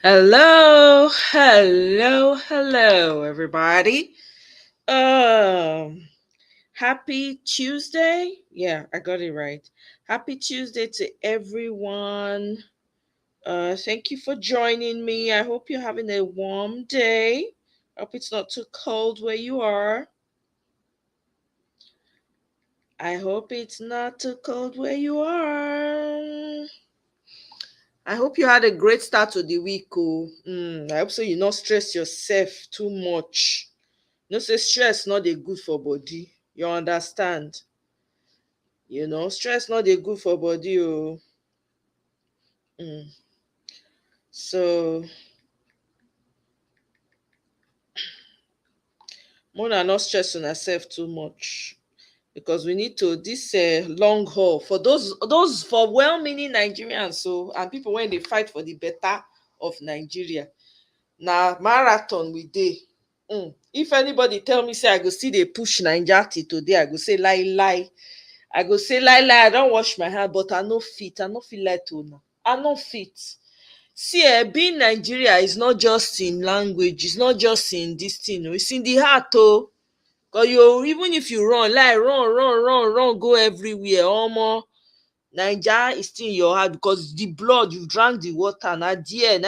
Hello, everybody. Um, Happy Tuesday. Yeah, I got it right. Happy Tuesday to everyone. Thank you for joining me. I hope you're having a warm day. Hope it's not too cold where you are. I hope it's not too cold where you are. I hope you had a great start to the week. Oh, I hope so. You not stress yourself too much. No say stress not dey good for body. You understand? Stress not dey good for body. Oh, mm. So Mona not stress on herself too much because we need to this long haul for those for well-meaning Nigerians. So and people when they fight for the better of Nigeria. Na marathon we dey. If anybody tell me say I go still dey push Naija till today, I go say lie lie. I don wash my hand, but I no fit lie to una. I no fit. See being Nigeria is not just in language, it's not just in this thing it's in the heart oh. Cause you even if you run like run go everywhere omo, Naija is still in your heart because the blood you drank, the water na there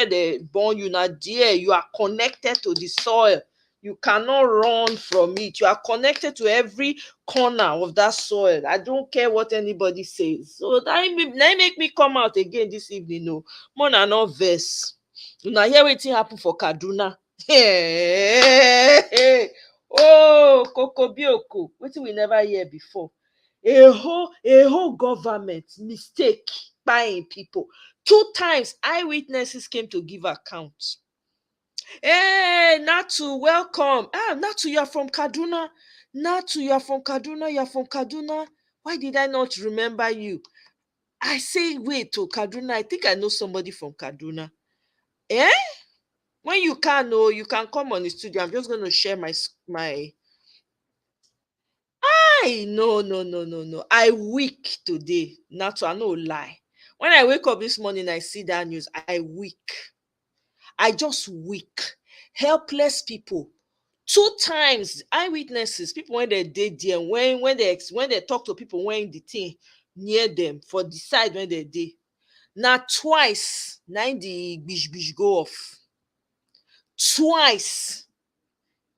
dey born you, na there you are connected to the soil. You cannot run from it. You are connected to every corner of that soil. I don't care what anybody says. So that make me come out again this evening. No, more na no vex. Una hear wetin happen for Kaduna? Oh, koko bioko, wetin we never hear before. A whole government mistake buying people. Two times eyewitnesses came to give account. Hey, Natu, welcome. Natu, you are from Kaduna. Natu, you are from Kaduna. You are from Kaduna. Why did I not remember you? I say, wait, to Kaduna. I think I know somebody from Kaduna. Eh? When you can, oh, you can come on the studio. I'm just going to share my. I no. I weak today. Natu, I no lie. When I wake up this morning, I see that news. I weak. I just weak. Helpless people. Two times eyewitnesses, people when they did there, when they talk to people when the thing near them for the side when they did. Now twice, nine the bish go off. Twice.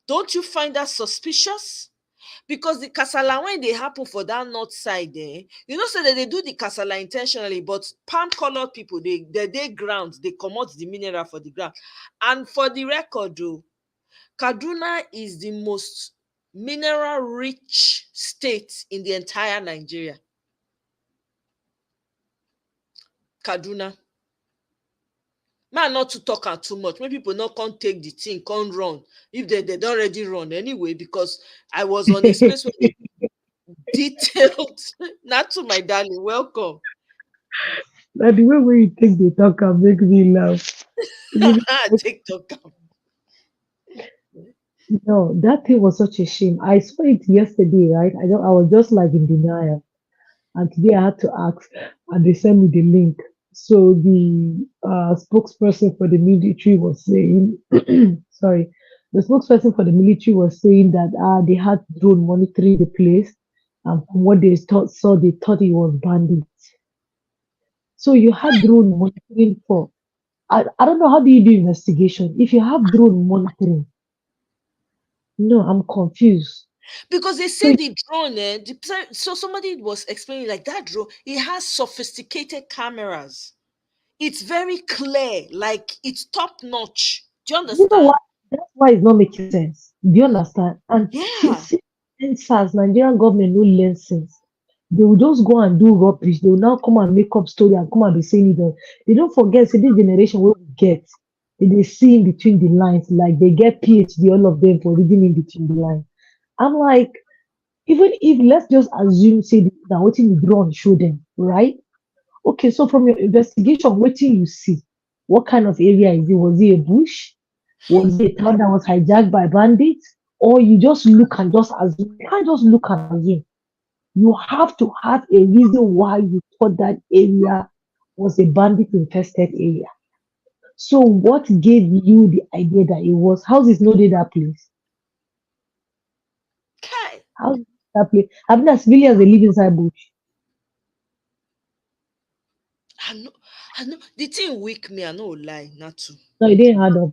Don't you find that suspicious? Because the kasala when they happen for that north side say that they do the kasala intentionally, but palm colored people they ground, they comot the mineral for the ground. And for the record though, Kaduna is the most mineral rich state in the entire Nigeria. Kaduna. Man, not to talk am too much. Make people not come take the thing, come run. If they don't already run anyway, because I was on a space where they detailed. Not to my darling, welcome. Now the way you take the talk and make me laugh. You TikTok. know, that thing was such a shame. I saw it yesterday, right? I was just like in denial. And today I had to ask, and they sent me the link. So the spokesperson for the military was saying, sorry, the spokesperson for the military was saying that they had drone monitoring the place, and from what they thought it was bandits. So you had drone monitoring for. I don't know how do you do investigation if you have drone monitoring. No, I'm confused. Because they So say the drone, so somebody was explaining like that drone, it has sophisticated cameras. It's very clear, like it's top notch. Do you you know understand? what? That's why it's not making sense. Do you understand? And Yeah. see, SARS, Nigerian government no learn sense. They will just go and do rubbish. They will now come and make up story and come and be saying it. They don't forget, say this generation will get. They see in between the lines, like they get PhD, all of them for reading in between the lines. I'm like, even if let's just assume, say that what you draw and show them, right? Okay, so from your investigation, what do you see? What kind of area is it? Was it a bush? Was it a town that was hijacked by bandits? Or you just look and just assume? You can't just look and assume. You have to have a reason why you thought that area was a bandit infested area. So what gave you the idea that it was houses no dey that place? Kai, Houses that place. I mean, as civilians they live inside bush. I know, I know. The thing weak me, I no lie, not to. No, it didn't add up.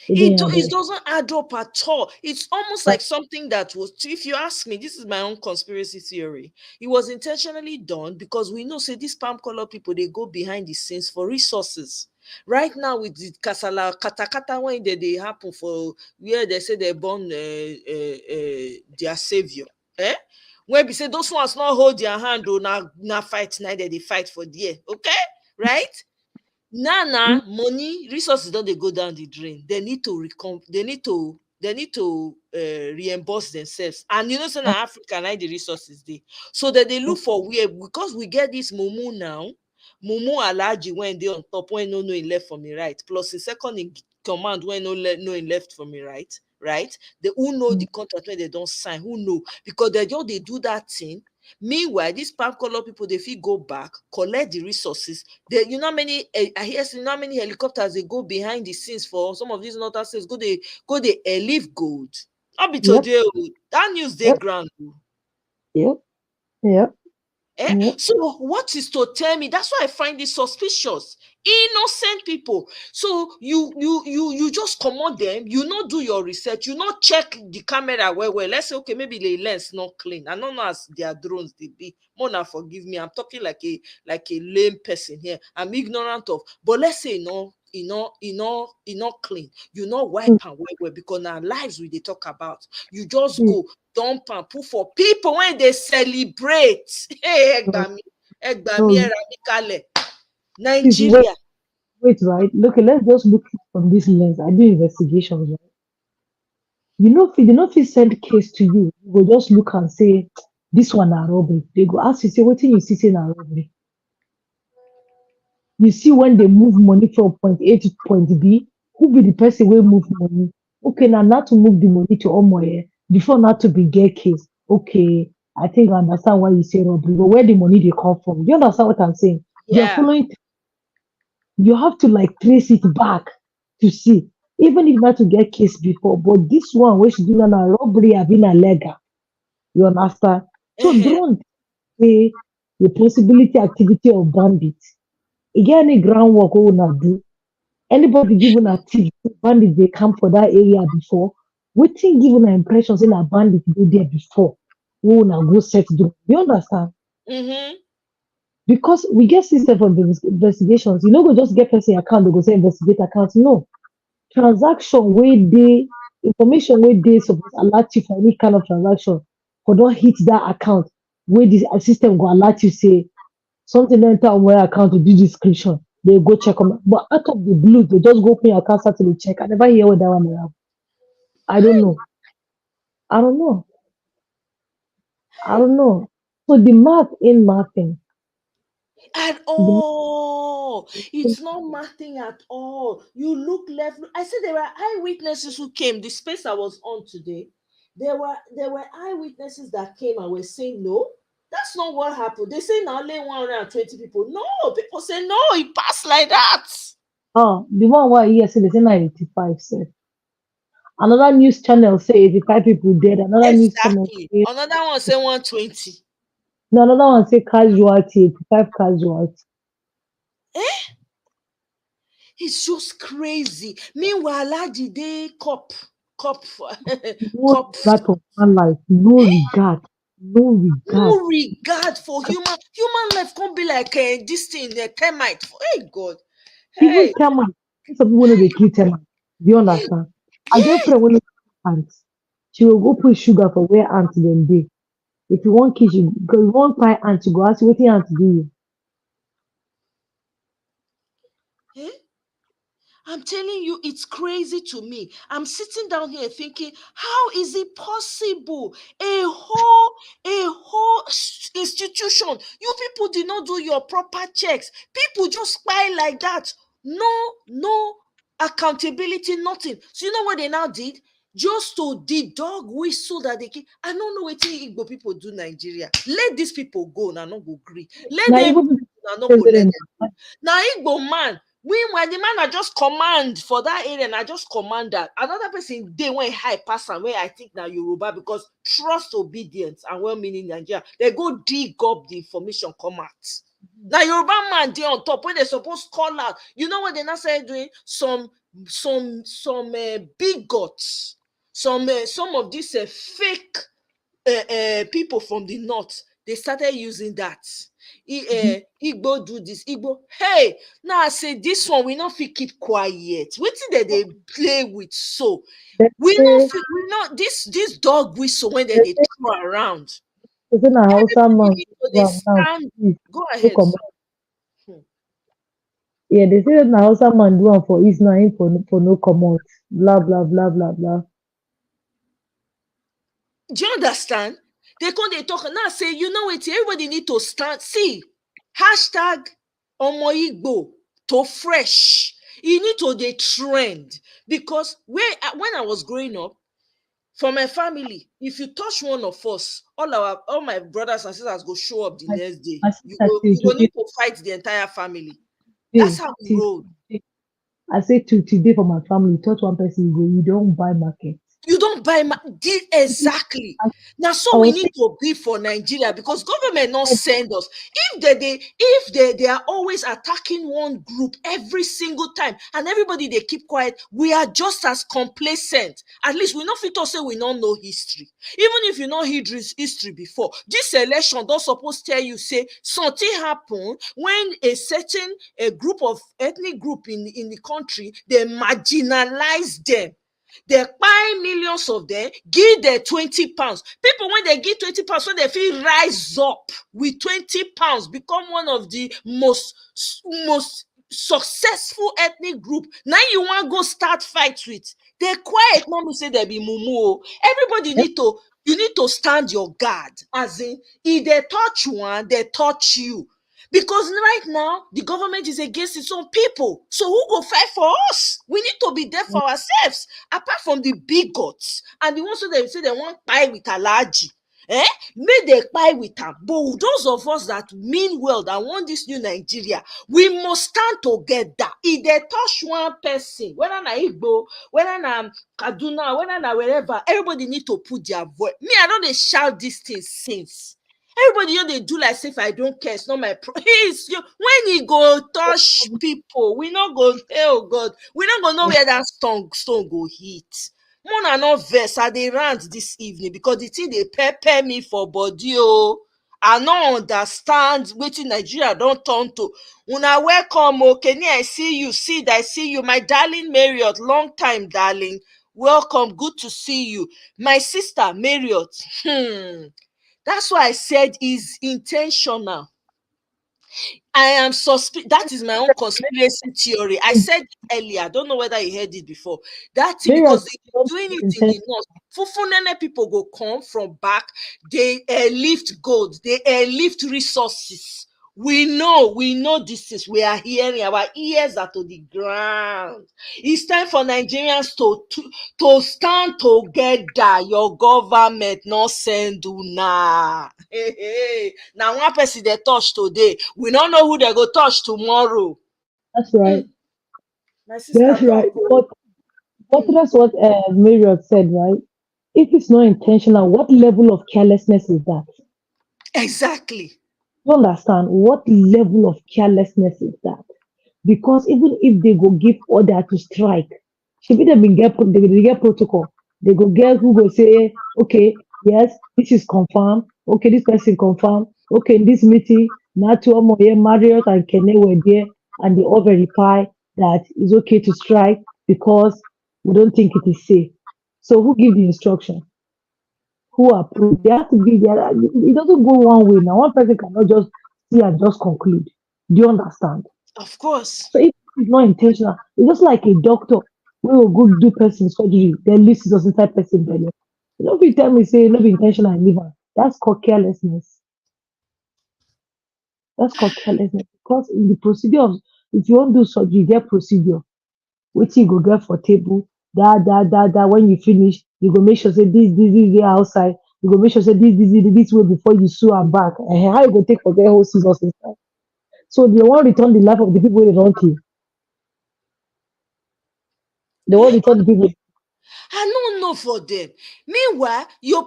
It didn't add It up. doesn't add up at all. It's almost Like, like something that was, if you ask me, this is my own conspiracy theory. It was intentionally done because we know, say, these palm color people, they go behind the scenes for resources. Right now, with the kasala katakata when they happen for where they say they born their savior. Eh? When we say those ones not hold their hand, or na fight, neither they fight for there. Okay? Right? Now money resources don't they go down the drain. They need to reimburse themselves. And you know, so now Africa like the resources they, so that they look for where, because we get this mumu now. Mumu Alaji when they on top, when no in left for me right, plus the second in command when no in left for me right. The who know the contract when they don't sign, who know, because they do that thing. Meanwhile, these palm color people, they feel go back, collect the resources. You know how many, I hear, you know how many helicopters they go behind the scenes for some of these northern states, go they leave gold. Not be yep, today, oh. That news they yep, ground. Oh. yep, yep, yep. So what is to tell me? That's why I find it suspicious. Innocent people. So you just command them. You not do your research. You not check the camera well. Let's say okay, maybe the lens not clean. I don't know as their drones they be. Mona, forgive me. I'm talking like a lame person here. I'm ignorant of. But let's say no. Not clean. You not wipe Mm, and well because now lives we they talk about. You just mm, go dump and put for people when they celebrate. Hey, no, Egbami, no. Eramikale. Please wait, Nigeria. wait, right? Look, let's just look from this lens. I do investigations, right? You know, if they not fit send case to you, you go just look and say, this one na robbery. They go ask you, say, what you see say na robbery? You see when they move money from point A to point B, who be the person will move money? Okay, now not to move the money to Omoye before not to be get case. Okay, I think I understand why you say robbery, but where the money they come from? Do you understand what I'm saying? You are Yeah. following, you have to like trace it back to see. Even if not to get case before, but this one which do na robbery have been a legal. You understand? So Uh-huh. don't say the possibility activity of bandits. Again, any groundwork we una do. Anybody given a tip, bandit they come for that area before. Wetin give una impression say na bandit dey there before. We una go set do. You understand? Mm-hmm. Because we get system for investigations. You know, go just get person account, they go say investigate account. No. Transaction wey dey information wey dey suppose alert you for any kind of transaction for don hit that account wey the system go alert you say something don enter on account to do description. They go check am. But out of the blue, they just go open your account, start to dey check. I never hear what that one dey happen. I don't know. I don't know. I don't know. So the math ain't mathing. At The math all. ain't It's not mathing at all. You look left. I said there were eyewitnesses who came. The space I was on today, there were eyewitnesses that came and were saying no. That's not what happened. They say now only 120 people. No, people say no, it passed like that. the one where I hear say they say na 85 sef. Another news channel say 85 people dead. Another news channel Exactly. say Another one say 120. no, another one say casualty, 85 casualty. Eh? It's just crazy. Meanwhile, Alaji dey cop, No cop. regard for human life. No regard. No regard. No regard for human life. Can't be like this thing, termite. Hey God, Even hey, termite, some people know they kill termite. Do you understand? I get yeah. friend when ants. She will go put sugar for where ants dem dey. If you want kill, you go you want buy ant, you go ask wetin ant do you. Eh? I'm telling you, it's crazy to me. I'm sitting down here thinking, how is it possible? A whole institution. You people did not do your proper checks. People just spy like that. No accountability, nothing. So you know what they now did? Just to the dog whistle that they keep. I don't know what Igbo people do Nigeria. Let these people go, now no go agree. Let Na them even do, people now no say go say let dem them do. Now Igbo man Meanwhile, the man na just command for that area, na just command that. Another person dey when high pass am, wey I think na Yoruba, because trust, obedience, and well-meaning Nigeria, they go dig up the information, come out. Now Yoruba man dey on top when they suppose call out. You know what they now started doing? Some big guts, some of these fake people from the north, they started using that. Igbo do this, Igbo, hey, now I say this one we not fit keep quiet. Wetin they play with, so They we not say fit, we not this dog whistle when they throw around. they say na Hausa Everybody man need to do dey am now stand. for east, Go no ahead, comot. sir. Hmm. Yeah, they say na Hausa man do am for east now, him for no comot. Blah blah blah blah blah. Do you understand? They come dey talk now, say, you know what, everybody need to stand. See, hashtag Omo Igbo to fresh. You need to dey trend, because when I was growing up, for my family, if you touch one of us, all my brothers and sisters go show up the My next day. my You sister go say you go today need to fight the entire family. That's today how we till roll. today I say today for my family, touch one person you go, you don't buy market. You don't buy Today, exactly. I, Now, I so we was need to be for Nigeria, because government not saying send us. If they are always attacking one group every single time, and everybody they keep quiet, we are just as complacent. At least we not fit to say we don't know history. Even if you know history before, this election don't suppose tell you, say something happen when a group of ethnic group in the country, they marginalize them. They buy millions of them, give them £20. People, when they give £20, so they feel rise up with £20, become one of the most successful ethnic group. Now you want to go start fight with. They quiet, mommy say they be mumu. Everybody yep, need to, you need to stand your guard. As in, if they touch one, they touch you. Because right now, the government is against its own people. So who go fight for us? We need to be there for ourselves. Apart from the bigots and the ones who they say they want pie with allergy. Eh? May they pie with them. But those of us that mean well, that want this new Nigeria, we must stand together. If they touch one person, whether na Igbo, whether na Kaduna, whether na wherever, everybody need to put their voice. Me, I don't dey shout these things since. Everybody, they do like say if I don't care, it's not my It's you. When he go touch people, we not go, oh God, we not go know where that stone go hit. Mona no vex, I dey rant this evening because the thing dey pepper me for body. Oh, I no understand wetin Nigeria don turn to. Una welcome, oh, Kenny, I see you. Sid, I see you. My darling Marriott, long time, darling. Welcome, good to see you. My sister Marriott. That's why I said is intentional. I am that is my own conspiracy theory. I said it earlier. I don't know whether you heard it before. That thing, various because they've don't been doing be it in the intentional. north. Fufunene people go come from back. They lift gold. They lift resources. We know this is, we are hearing, our ears are to the ground. It's time for Nigerians to stand together. Your government not send una. Hey, hey. Now one person they touch today, we don't know who they go touch tomorrow. That's right. My sister That's talk. right. But Hmm. that's what Marriott said, right? If it's not intentional, what level of carelessness is that? Exactly. You understand? What level of carelessness is that? Because even if they go give order to strike, should they been they get protocol. They go get who go say, okay, yes, this is confirmed. Okay, this person confirmed. Okay, in this meeting, now two more here, Marriott and Kene were there, and they all verify that it's okay to strike because we don't think it is safe. So who give the instruction? Who approve? They have to be there. It doesn't go one way now. One person cannot just see and just conclude. Do you understand? Of course. So if it's not intentional, it's just like a doctor we will go do person surgery, then leave scissors inside person belly. You know, if you tell me say no be intentional and leave am, that's called carelessness. That's called carelessness. Because in the procedure of if you want to do surgery, you get procedure. Wetin you go get for table, that when you finish, you go make sure say this dey outside. You go make sure say this way before you sew am back. How you go take forget whole scissors inside? So they wan return the life of the people wey they don kill. The one Eh? they told the people. I no know for them. Meanwhile, your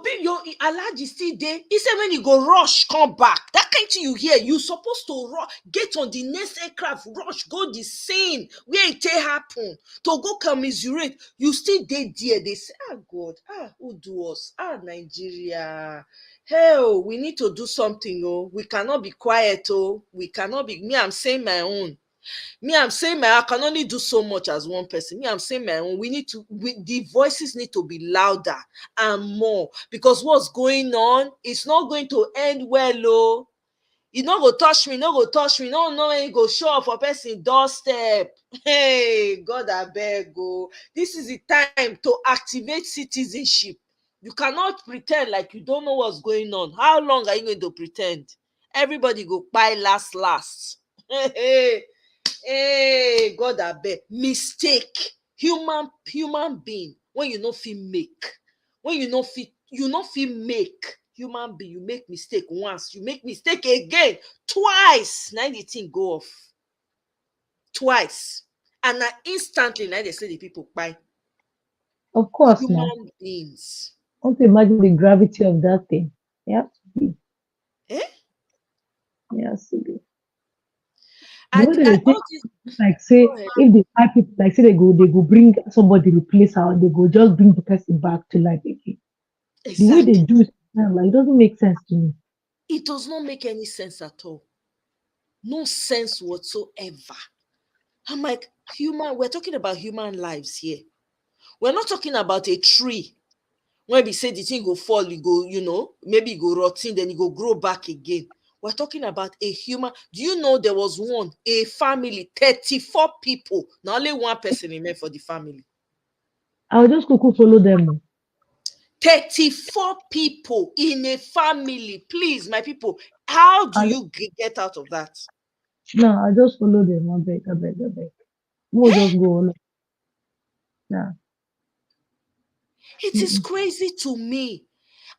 allergy still there. He said when you go rush, come back. That kind thing you hear, you supposed to rush, get on the next aircraft, rush, go the scene where it happen to go commiserate. You still there. They say, ah God, who do us? Nigeria. Hell, we need to do something. Oh, we cannot be quiet. Oh, we cannot be. Me, I'm saying my own. Me, I'm saying I can only do so much as one person. Me, I'm saying my own. The voices need to be louder and more, because what's going on is not going to end well. Oh, you no go touch me, no go touch me, no know when you go show up for person doorstep. Hey, God abeg o. This is the time to activate citizenship. You cannot pretend like you don't know what's going on. How long are you going to pretend? Everybody go kpai last. Hey, hey, God abeg. Mistake. Human being, when you no fit make, when you no fit make. Human being, you make mistake once, you make mistake again, twice, na the thing go off. Twice. And na instantly na dey say the people kpai. Of course, now. Human beings. I want to imagine the gravity of that thing. It has to be. Eh? It has to be. The way I they take, all this. like Go say, ahead. if they find people, like say they go bring somebody replace her, they go just bring the person back to life again. The way they Exactly. do it, like, it doesn't make sense to me. It does not make any sense at all. No sense whatsoever. I'm like, we're talking about human lives here. We're not talking about a tree. When we say the thing go fall, you go, maybe it go rotting, then it go grow back again. We're talking about a human. Do you know there was a family, 34 people, not only one person remained for the family. I'll just go follow them. 34 people in a family. Please, my people, how do I, you get out of that? no, I just follow them. I beg, I beg. We'll just go on. Nah. It is Mm-mm. crazy to me.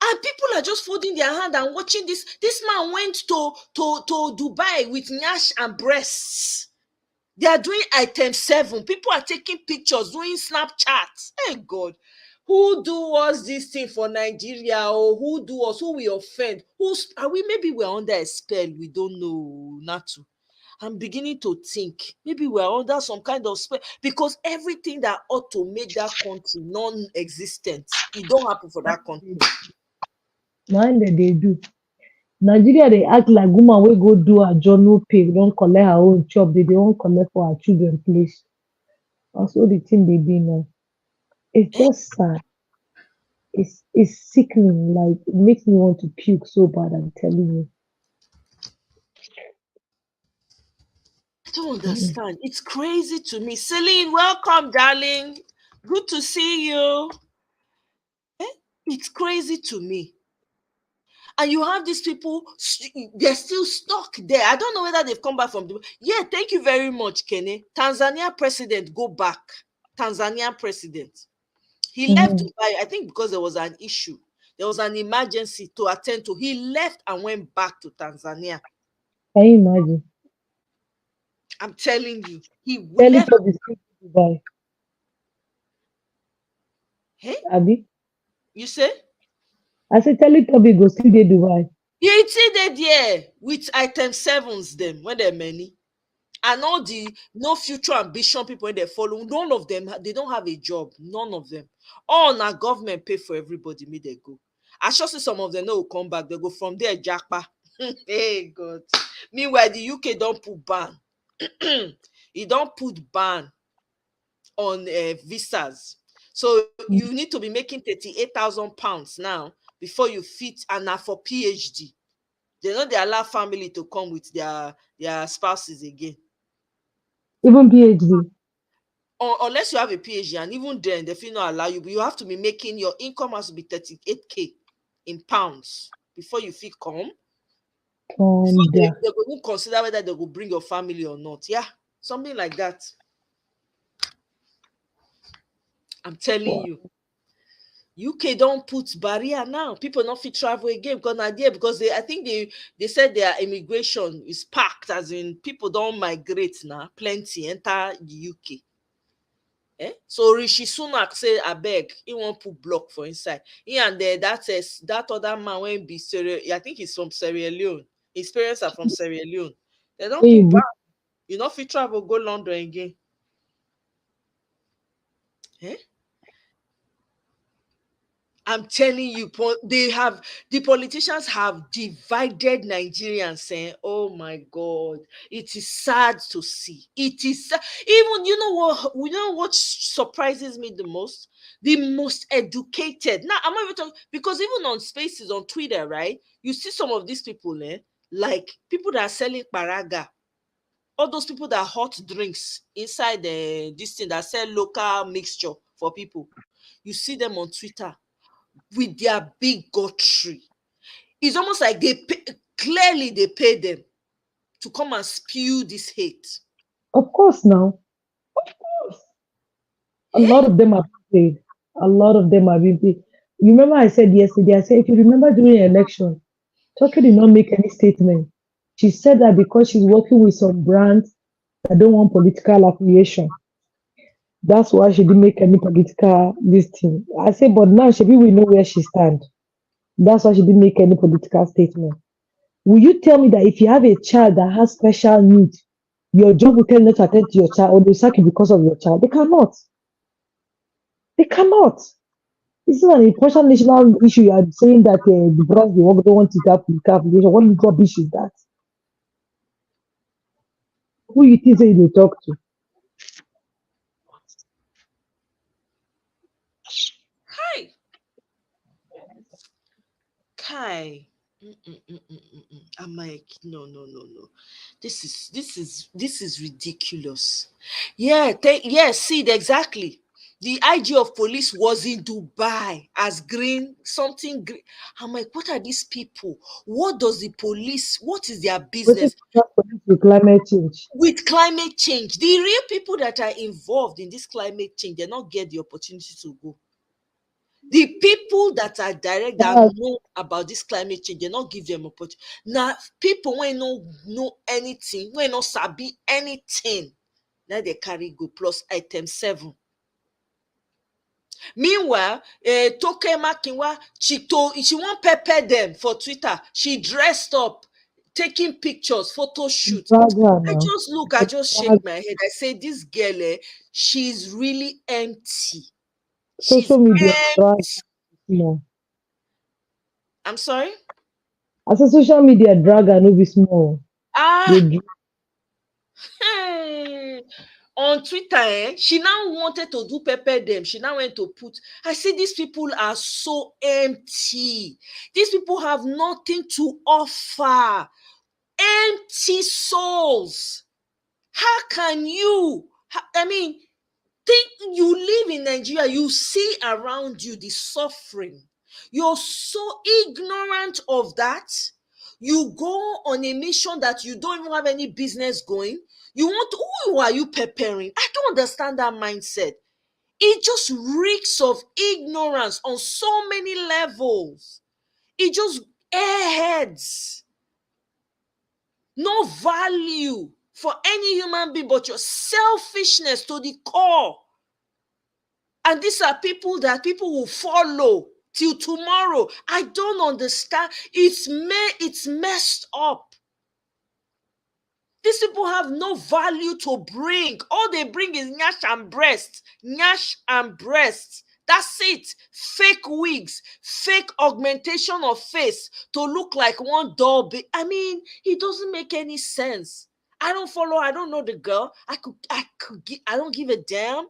And people are just folding their hand and watching this. This man went to Dubai with Nyash and breasts. They are doing item 7. People are taking pictures, doing Snapchats. Hey God, who do us this thing for Nigeria? Or who do us? Who we offend? Who's are we? Maybe we're under a spell. We don't know. Not to. I'm beginning to think maybe we're under some kind of spell, because everything that ought to make that country non-existent, it don't happen for that country. Mind that they do. Nigeria, they act like woman wey go do her job no pay, don't collect her own chop. They don't collect for her children place. That's all the thing they be now. It's Eh? just sad. It's sickening. Like it makes me want to puke so bad. I'm telling you. I don't Mm-mm. understand. It's crazy to me. Celine, welcome, darling. Good to see you. Eh? It's crazy to me. And you have these people, they're still stuck there. I don't know whether they've come back from the. Yeah, thank you very much, Kenny. Tanzania president, go back. Tanzania president. He left Mhm. Dubai, I think, because there was an issue. There was an emergency to attend to. He left and went back to Tanzania. Can you imagine? I'm telling you, he left. Teletubbies still dey Dubai. Hey, Abi? you say? I say Teletubbies go still dey Dubai. You see they there with item sevens them when they're many. And all the no future ambition people when they follow, none of them, they don't have a job. None of them. All na government pay for everybody, may they go. I sure see some of them no will come back. They go from there, Jackpa. Hey God. Meanwhile, the UK don't put ban. It don't put ban on visas. So you need to be making 38,000 pounds now before you fit, and now for PhD. They know they allow family to come with their spouses again. Even PhD. Unless you have a PhD, and even then they feel not allow you, but you have to be making your income has to be 38k in pounds before you feel come. Before they, Thunder. they go even consider whether they will bring your family or not. Yeah, something like that. I'm telling Wow. you. UK don't put barrier now. People not fit travel again because idea because I think they said their immigration is packed, as in people don't migrate now. Plenty enter the UK. So Rishi Sunak say abeg he wan put block for inside. He and that other man wey be I think he's from Sierra Leone. His parents are from Sierra Leone. They don Hey, put back. You no fit travel go London again. Eh? I'm telling you, the politicians have divided Nigerians. Saying, "Oh my God, it is sad to see. It is even you know what? You know what surprises me the most? The most educated. Now I'm not even talking because even on Spaces on Twitter, right? You see some of these people, like people that are selling paraga, all those people that hot drinks inside this thing that sell local mixture for people. You see them on Twitter with their bigotry. It's almost like clearly they pay them to come and spew this hate. of course now. A lot Eh? of them are being paid. A lot of them are being paid. You remember I said yesterday, I said, if you remember during the election, Turkey did not make any statement. She said that because she's working with some brands that don't want political affiliation. That's why she didn't make any political this thing. I said, but now she we know where she stands. That's why she didn't make any political statement. Will you tell me that if you have a child that has special needs, your job will tell you not to attend to your child or they sack you because of your child? They cannot. They cannot. This is an important national issue. You are saying that the brothers they work don't want to have political affiliation. What rubbish is that? Who you think say they talk to? Hi. Kai. I'm like, no, no, no, no. This is ridiculous. Yeah, see it exactly. The IG of police was in Dubai as green something green. I'm like, what are these people? What does the police? What is their Waiting business for this with climate change. with climate change? The real people that are involved in this climate change, they not get the opportunity to go. The people that are direct that That's know about this climate change, they not give them opportunity. Now people when no know anything, when no sabi anything, now they carry go plus item 7. Meanwhile, Toke Makinwa, she want pepper them for Twitter. She dressed up, taking pictures, photo shoot. drag her I now. just look, I just shake my head. I say, this girl, she's really empty. She's Social media drag empty. her small. I'm sorry. I say social media drag her no be small. They Ah, drag hey. On Twitter, she now wanted to do pepper them. She now went to put. I say these people are so empty. These people have nothing to offer. Empty souls. How can you? I mean, think you live in Nigeria, you see around you the suffering. You're so ignorant of that. You go on a mission that you don't even have any business going. You want who are you preparing? I don't understand that mindset. It just reeks of ignorance on so many levels. It just airheads. No value for any human being but your selfishness to the core. And these are people that people will follow till tomorrow. I don't understand. It's messed up. These people have no value to bring. All they bring is nyash and breast. Nyash and breast. That's it. Fake wigs, fake augmentation of face to look like one doll. I mean, it doesn't make any sense. I don't follow. I don't know the girl. I don't give a damn.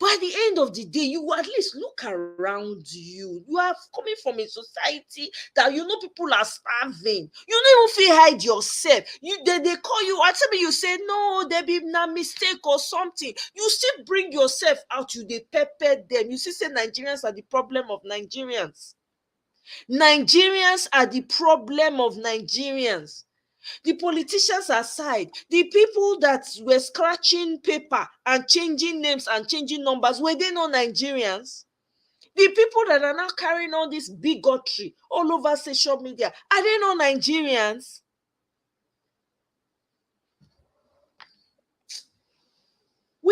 But at the end of the day, you at least look around you. You are coming from a society that you know people are starving. You don't even feel hide yourself. They call you. I tell me you say no, there be na mistake or something. You still bring yourself out. You they pepper them. You see, say Nigerians are the problem of Nigerians. Nigerians are the problem of Nigerians. The politicians aside, the people that were scratching paper and changing names and changing numbers, were they not Nigerians? The people that are now carrying all this bigotry all over social media, are they not Nigerians?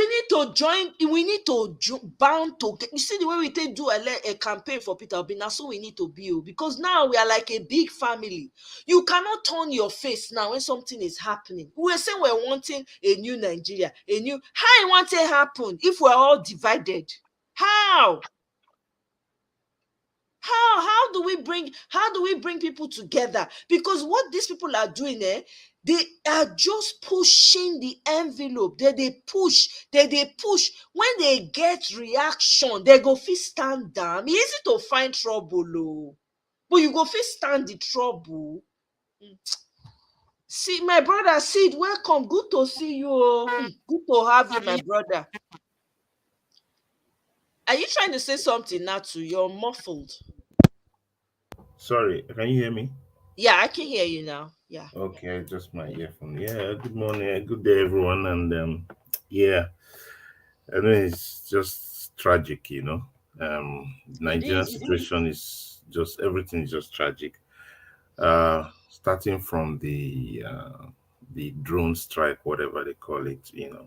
We need to join, we need to bound to you see the way we take do a campaign for Peter Obi. Now so we need to be, because now we are like a big family. You cannot turn your face now when something is happening. We were saying we're wanting a new Nigeria, a new, how you want it happen if we're all divided? How? How do we bring people together? Because what these people are doing, they are just pushing the envelope. They push. When they get reaction, they go fit stand down. It's easy to find trouble, oh, but you go fit stand the trouble. Mm. See, my brother Sid, welcome. Good to see you. Oh. Good to have you, my brother. Are you trying to say something now? To you're muffled. Sorry, can you hear me? Yeah, I can hear you now. Yeah. Okay, just my earphone. Yeah, good morning, good day, everyone. And yeah, I know it's just tragic, you know. It Nigerian is. situation is just everything is just tragic. Starting from the drone strike, whatever they call it, you know,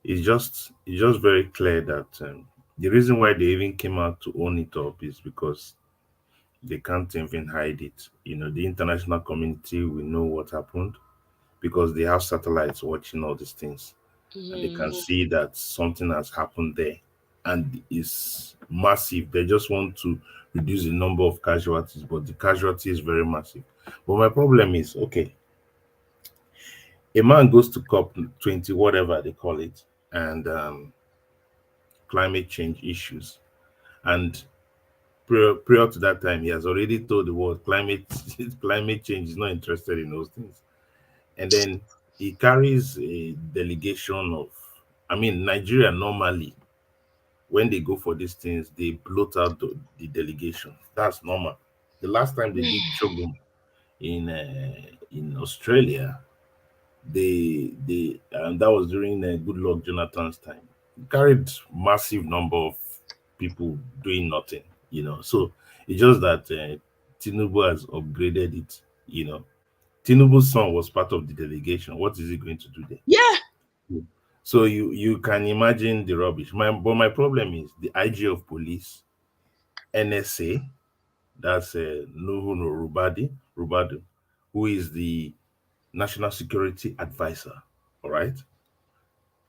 it's just very clear that the reason why they even came out to own it up is because they can't even hide it. You know, the international community will know what happened because they have satellites watching all these things, and they can Mhm. see that something has happened there and it's massive. They just want to reduce the number of casualties, but the casualty is very massive. But my problem is, okay, a man goes to COP 20, whatever they call it, and climate change issues. And prior to that time, he has already told the world climate climate change is not interested in those things. And then he carries a delegation of, I mean, Nigeria normally, when they go for these things, they bloat out the delegation. That's normal. The last time they did Chogum in Australia, they and that was during Goodluck Jonathan's time. He carried massive number of people doing nothing, you know. So it's just that Tinubu has upgraded it, you know. Tinubu's son was part of the delegation. What is he going to do there? Yeah. So you can imagine the rubbish. But my problem is the IG of police, NSA, that's Nuhu no Rubadu, who is the national security advisor. All right,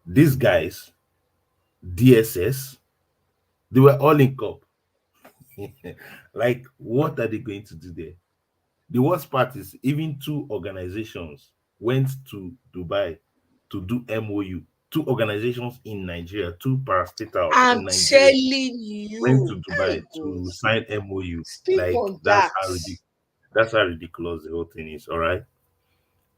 these guys, DSS, they were all in cop. Like, what are they going to do there? The worst part is even two organizations went to Dubai to do MOU. Two organizations in Nigeria, two parastatals I'm in Nigeria telling went you. to Hey Dubai God. to sign MOU. Speak Like on that. that's how ridiculous the whole thing is. All right,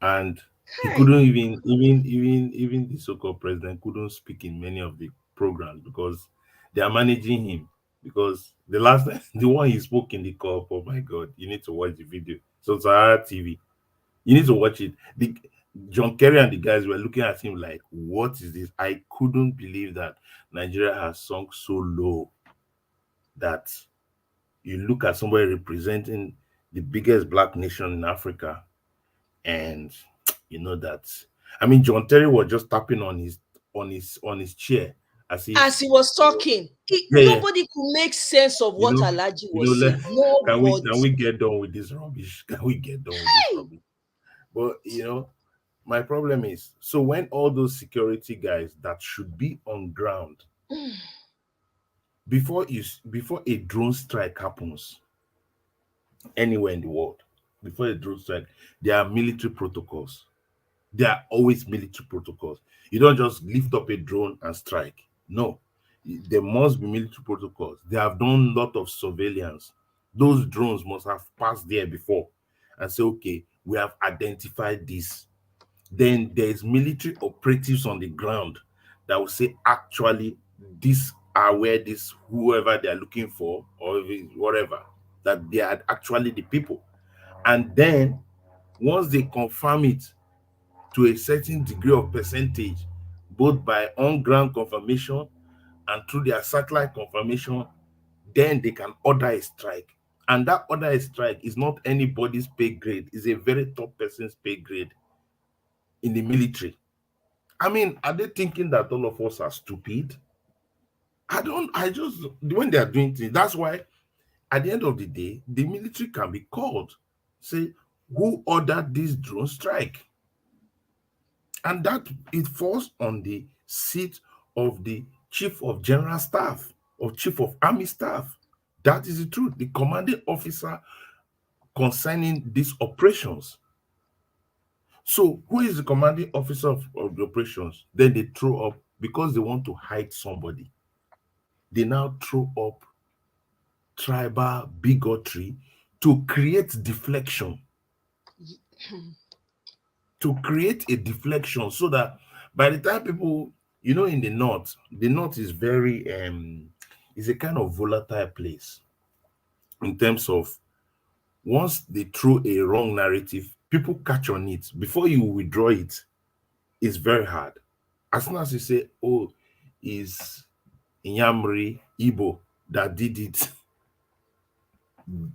and he Hey. couldn't even the so-called president couldn't speak in many of the programs because they are managing him. Because the last time, the one he spoke in the call, oh my God, you need to watch the video. So Sahara TV, you need to watch it. The John Kerry and the guys were looking at him like, "What is this?" I couldn't believe that Nigeria has sunk so low that you look at somebody representing the biggest black nation in Africa, and you know that. I mean, John Terry was just tapping on his chair as As if, he was talking, yeah, yeah, nobody could make sense of you what know, Alaji you know, was saying. can we Nobody. get done with this rubbish? Can we get done with this Hey. rubbish? But my problem is, so when all those security guys that should be on ground before a drone strike happens anywhere in the world, before a drone strike, there are military protocols. There are always military protocols. You don't just lift up a drone and strike. No, there must be military protocols. They have done a lot of surveillance. Those drones must have passed there before and say, okay, we have identified this. Then there's military operatives on the ground that will say, actually, these are where this whoever they are looking for, or if it's whatever, that they are actually the people. And then once they confirm it to a certain degree of percentage, both by on-ground confirmation and through their satellite confirmation, then they can order a strike. And that order a strike is not anybody's pay grade, it's a very top person's pay grade in the military. I mean, are they thinking that all of us are stupid? I don't, I just, when they are doing things, that's why at the end of the day, the military can be called, say, who ordered this drone strike? And that it falls on the seat of the chief of general staff or chief of army staff. That is the truth. The commanding officer concerning these operations. So, who is the commanding officer of the operations? Then they throw up because they want to hide somebody. They now throw up tribal bigotry to create deflection, to create a deflection so that by the time people, in the north is very is a kind of volatile place in terms of once they throw a wrong narrative, people catch on it. Before you withdraw it, it's very hard. As soon as you say, oh, is Inyamri Igbo that did it,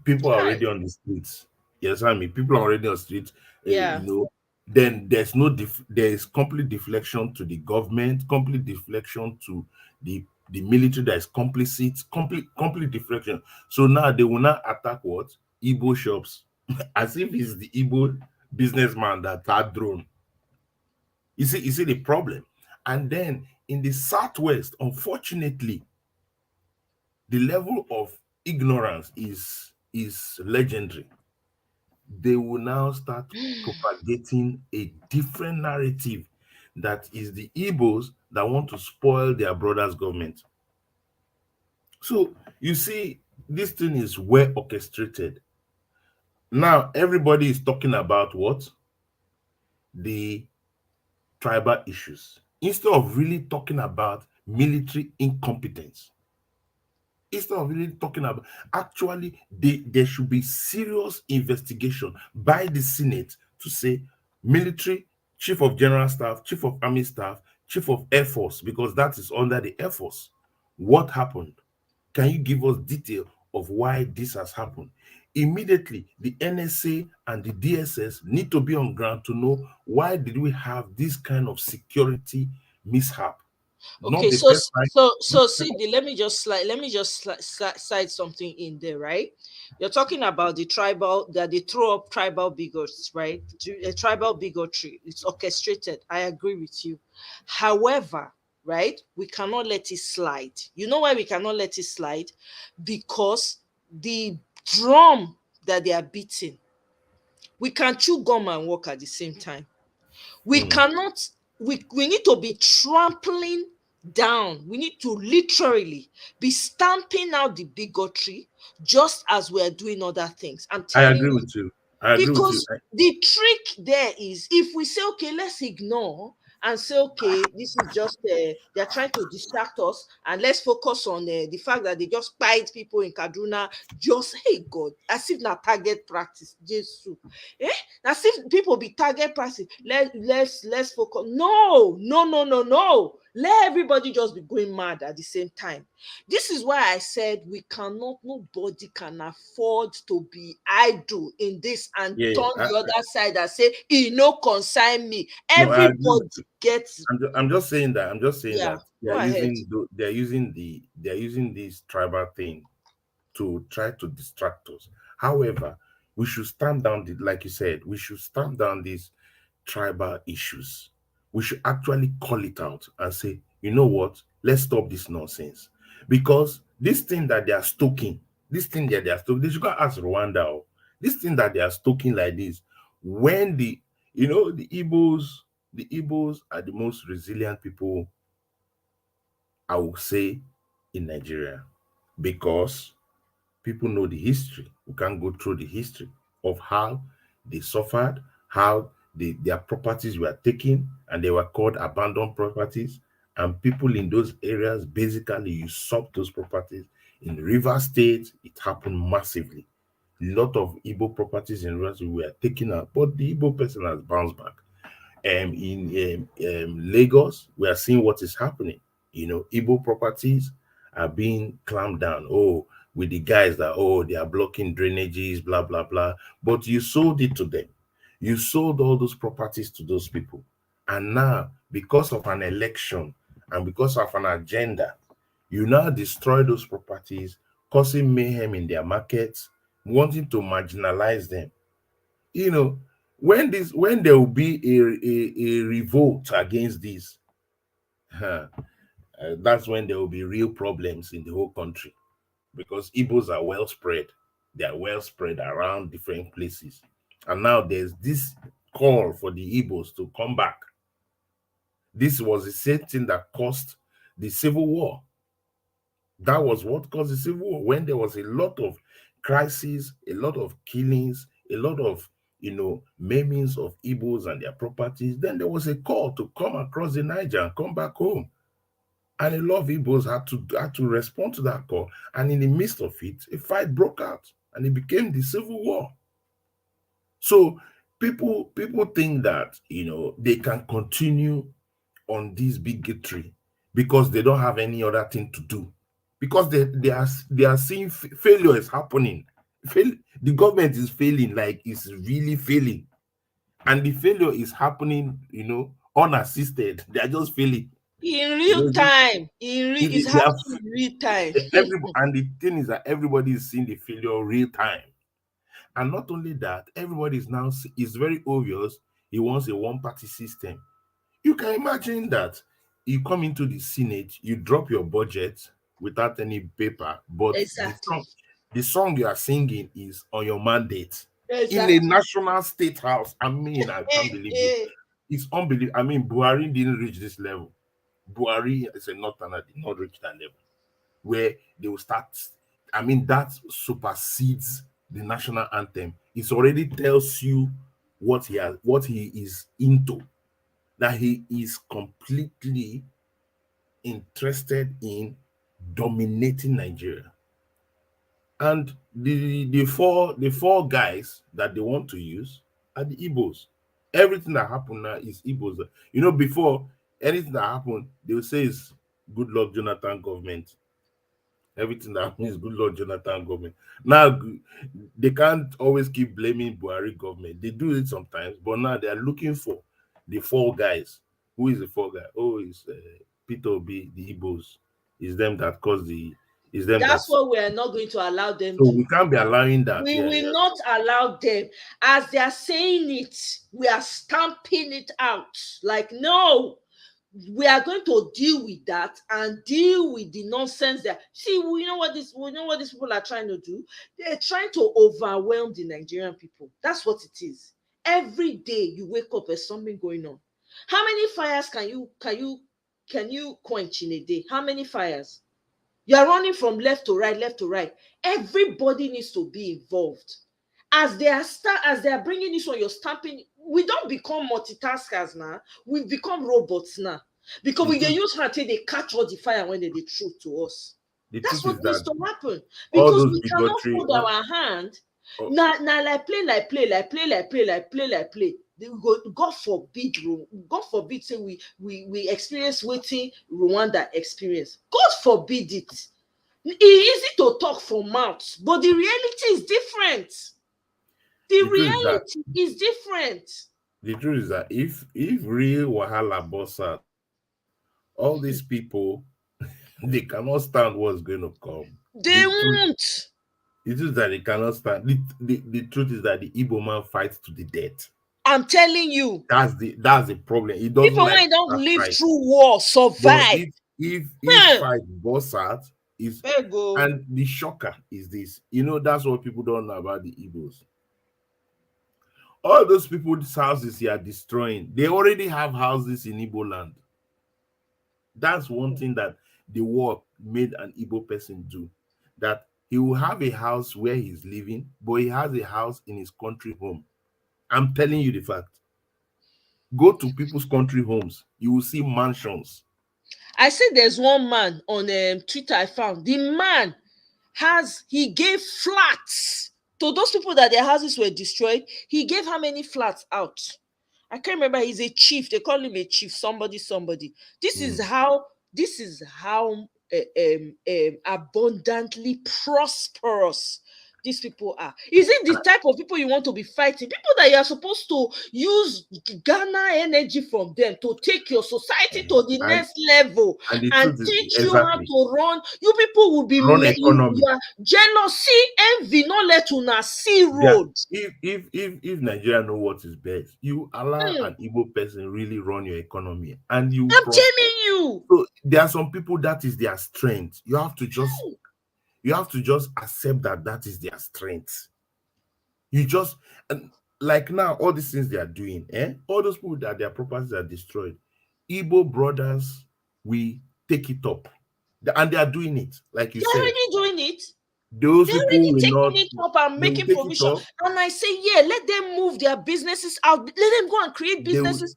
people are Hi. already on the streets. Yes, I mean, people are already on the streets. Yeah. Then there's no there is complete deflection to the government, complete deflection to the military that is complicit, complete deflection. So now they will not attack what Igbo shops, as if it's the Igbo businessman that had drone. You see the problem, and then in the southwest, unfortunately, the level of ignorance is legendary. They will now start propagating a different narrative that is the Igbos that want to spoil their brother's government. So you see, this thing is well orchestrated. Now everybody is talking about what? The tribal issues instead of really talking about military incompetence. Instead of really talking about, actually there should be serious investigation by the Senate to say military, chief of general staff, chief of army staff, chief of air force, because that is under the air force. What happened? Can you give us detail of why this has happened? Immediately the NSA and the DSS need to be on ground to know why did we have this kind of security mishap. Not Okay, the so first time. Cindy, let me just cite something in there, right? You're talking about the tribal that they throw up tribal bigots, right? Tribal bigotry. It's orchestrated. I agree with you. However, right, we cannot let it slide. You know why we cannot let it slide? Because the drum that they are beating, we can chew gum and walk at the same time. We Mm. cannot, we need to be trampling down. We need to literally be stamping out the bigotry just as we're doing other things. I'm I telling agree you, with you. I agree with you. because the trick there is if we say, okay, let's ignore and say, okay, this is just, they're trying to distract us, and let's focus on the fact that they just spied people in Kaduna, just, hey, God, as if not target practice, Jesus. Eh? As if people be target practice. Let's focus. No, no, no, no, no. Let everybody just be going mad at the same time. This is why I said we cannot, nobody can afford to be idle in this and Yeah, turn yeah. the other side and say, it no concern me. No, I agree with Everybody you. gets, I'm just saying that. I'm just saying yeah, that go ahead. they're using this tribal thing to try to distract us. However, we should stand down like you said, we should stand down these tribal issues. We should actually call it out and say, you know what? Let's stop this nonsense. Because this thing that they are stoking, this thing that they are stoking, they should go ask Rwanda. This thing that they are stoking like this, when the Igbos are the most resilient people, I would say, in Nigeria. Because people know the history. We can't go through the history of how they suffered, how their properties were taken, and they were called abandoned properties. And people in those areas basically usurped those properties. In River State, it happened massively. A lot of Igbo properties in River State were taken out, but the Igbo person has bounced back. In Lagos, we are seeing what is happening. Igbo properties are being clamped down. Oh, with the guys that, oh, they are blocking drainages, blah blah blah. But you sold it to them. You sold all those properties to those people, And now, because of an election and because of an agenda, you now destroy those properties, causing mayhem in their markets, wanting to marginalize them. You know, when there will be a revolt against this, that's when there will be real problems in the whole country, because Igbos are well spread. They are well spread around different places. And now there's this call for the Igbos to come back. This was the same thing that caused the Civil War. That was what caused the Civil War, when there was a lot of crises, a lot of killings, a lot of maimings of Igbos and their properties. Then there was a call to come across the Niger and come back home. And a lot of Igbos had to respond to that call. And in the midst of it, a fight broke out and it became the Civil War. So people think that they can continue on this bigotry because they don't have any other thing to do. Because they are seeing failure is happening. The government is failing, like it's really failing. And the failure is happening, unassisted. They are just failing. In You real know, time, it's they have happening in real time. and the thing is that everybody is seeing the failure real time. And not only that, everybody is very obvious. He wants a one-party system. You can imagine that you come into the Senate, you drop your budget without any paper, but the Exactly. song, the song you are singing is on your mandate in a Exactly. national state house. I mean, I can't believe this. It's unbelievable. I mean, Buhari didn't reach this level. Buhari is a northerner, did not reach that level where they will start. I mean, that supersedes the national anthem. It already tells you what he is into, that he is completely interested in dominating Nigeria. And the four guys that they want to use are the Igbos. Everything that happened now is Igbos. Before anything that happened, they will say it's good luck Jonathan government. Everything that happens is good luck Jonathan government. Now they can't always keep blaming Buhari government. They do it sometimes, but now they are looking for the four guys. Who is the four guy? Oh, it's Peter Obi, the Igbos. It's them that caused the. It's them That's that's. what we are not going to allow them So do. we can't be allowing that. We Yeah, will yeah. not allow them. As they are saying it, we are stamping it out. Like, no, we are going to deal with that and deal with the nonsense there. See, we know what these people are trying to do. They're trying to overwhelm the Nigerian people. That's what it is. Every day you wake up, there's something going on. How many fires can you quench in a day? How many fires? You are running from left to right, left to right. Everybody needs to be involved. As they are bringing this on, you're stamping. We don't become multitaskers now. We become robots now, because The we dey truth, use hand take dey catch all the fire when they throw to us. the That's truth what is needs that to happen, all because those we cannot bigotry, fold our hand. all, Now like play, like play, like play, like play, like play, like play. God forbid, God forbid, say we experience wetin Rwanda experience. God forbid it. E easy to talk for mouth, but the reality is different. The the truth is that reality is different. the truth is that if real wahala bursts out, all these people they cannot stand what's going to come. They won't. The truth is that they cannot stand. The truth is that the Igbo man fights to the death. I'm telling you, That's the problem. He doesn't people like when to don't start live fight. through war But survive. if Hmm. fight bursts out, is There you go. and the shocker is this. That's what people don't know about the Igbos. All those people's houses you are destroying, they already have houses in Igbo land. That's one thing that the war made an Igbo person do. That he will have a house where he's living, but he has a house in his country home. I'm telling you the fact. Go to people's country homes, you will see mansions. I said there's one man on Twitter I found. The man he gave flats to those people that their houses were destroyed. He gave how many flats out? I can't remember. He's a chief. They call him a chief. Somebody. This is Mm. how. This is how abundantly prosperous these people are? Is it the type of people you want to be fighting? People that you are supposed to use Ghana energy from them to take your society to the and next level and the and truth is teach you how exactly to run. You people will be run you economy. are jealousy, envy, not let una see That road. if Nigeria know what is best, you allow Hmm, an Igbo person really run your economy and you I'm prosper. telling you. So there are some people that is their strength. You have to just accept that that is their strength. You just and like now all these things they are doing, all those people that their properties are destroyed. Igbo brothers, we take it up, and they are doing it. Like you They're said, already doing it. those They're people already will taking not. it up and They will making take it provision. up. And I say, yeah, let them move their businesses out. Let them go and create They will. businesses.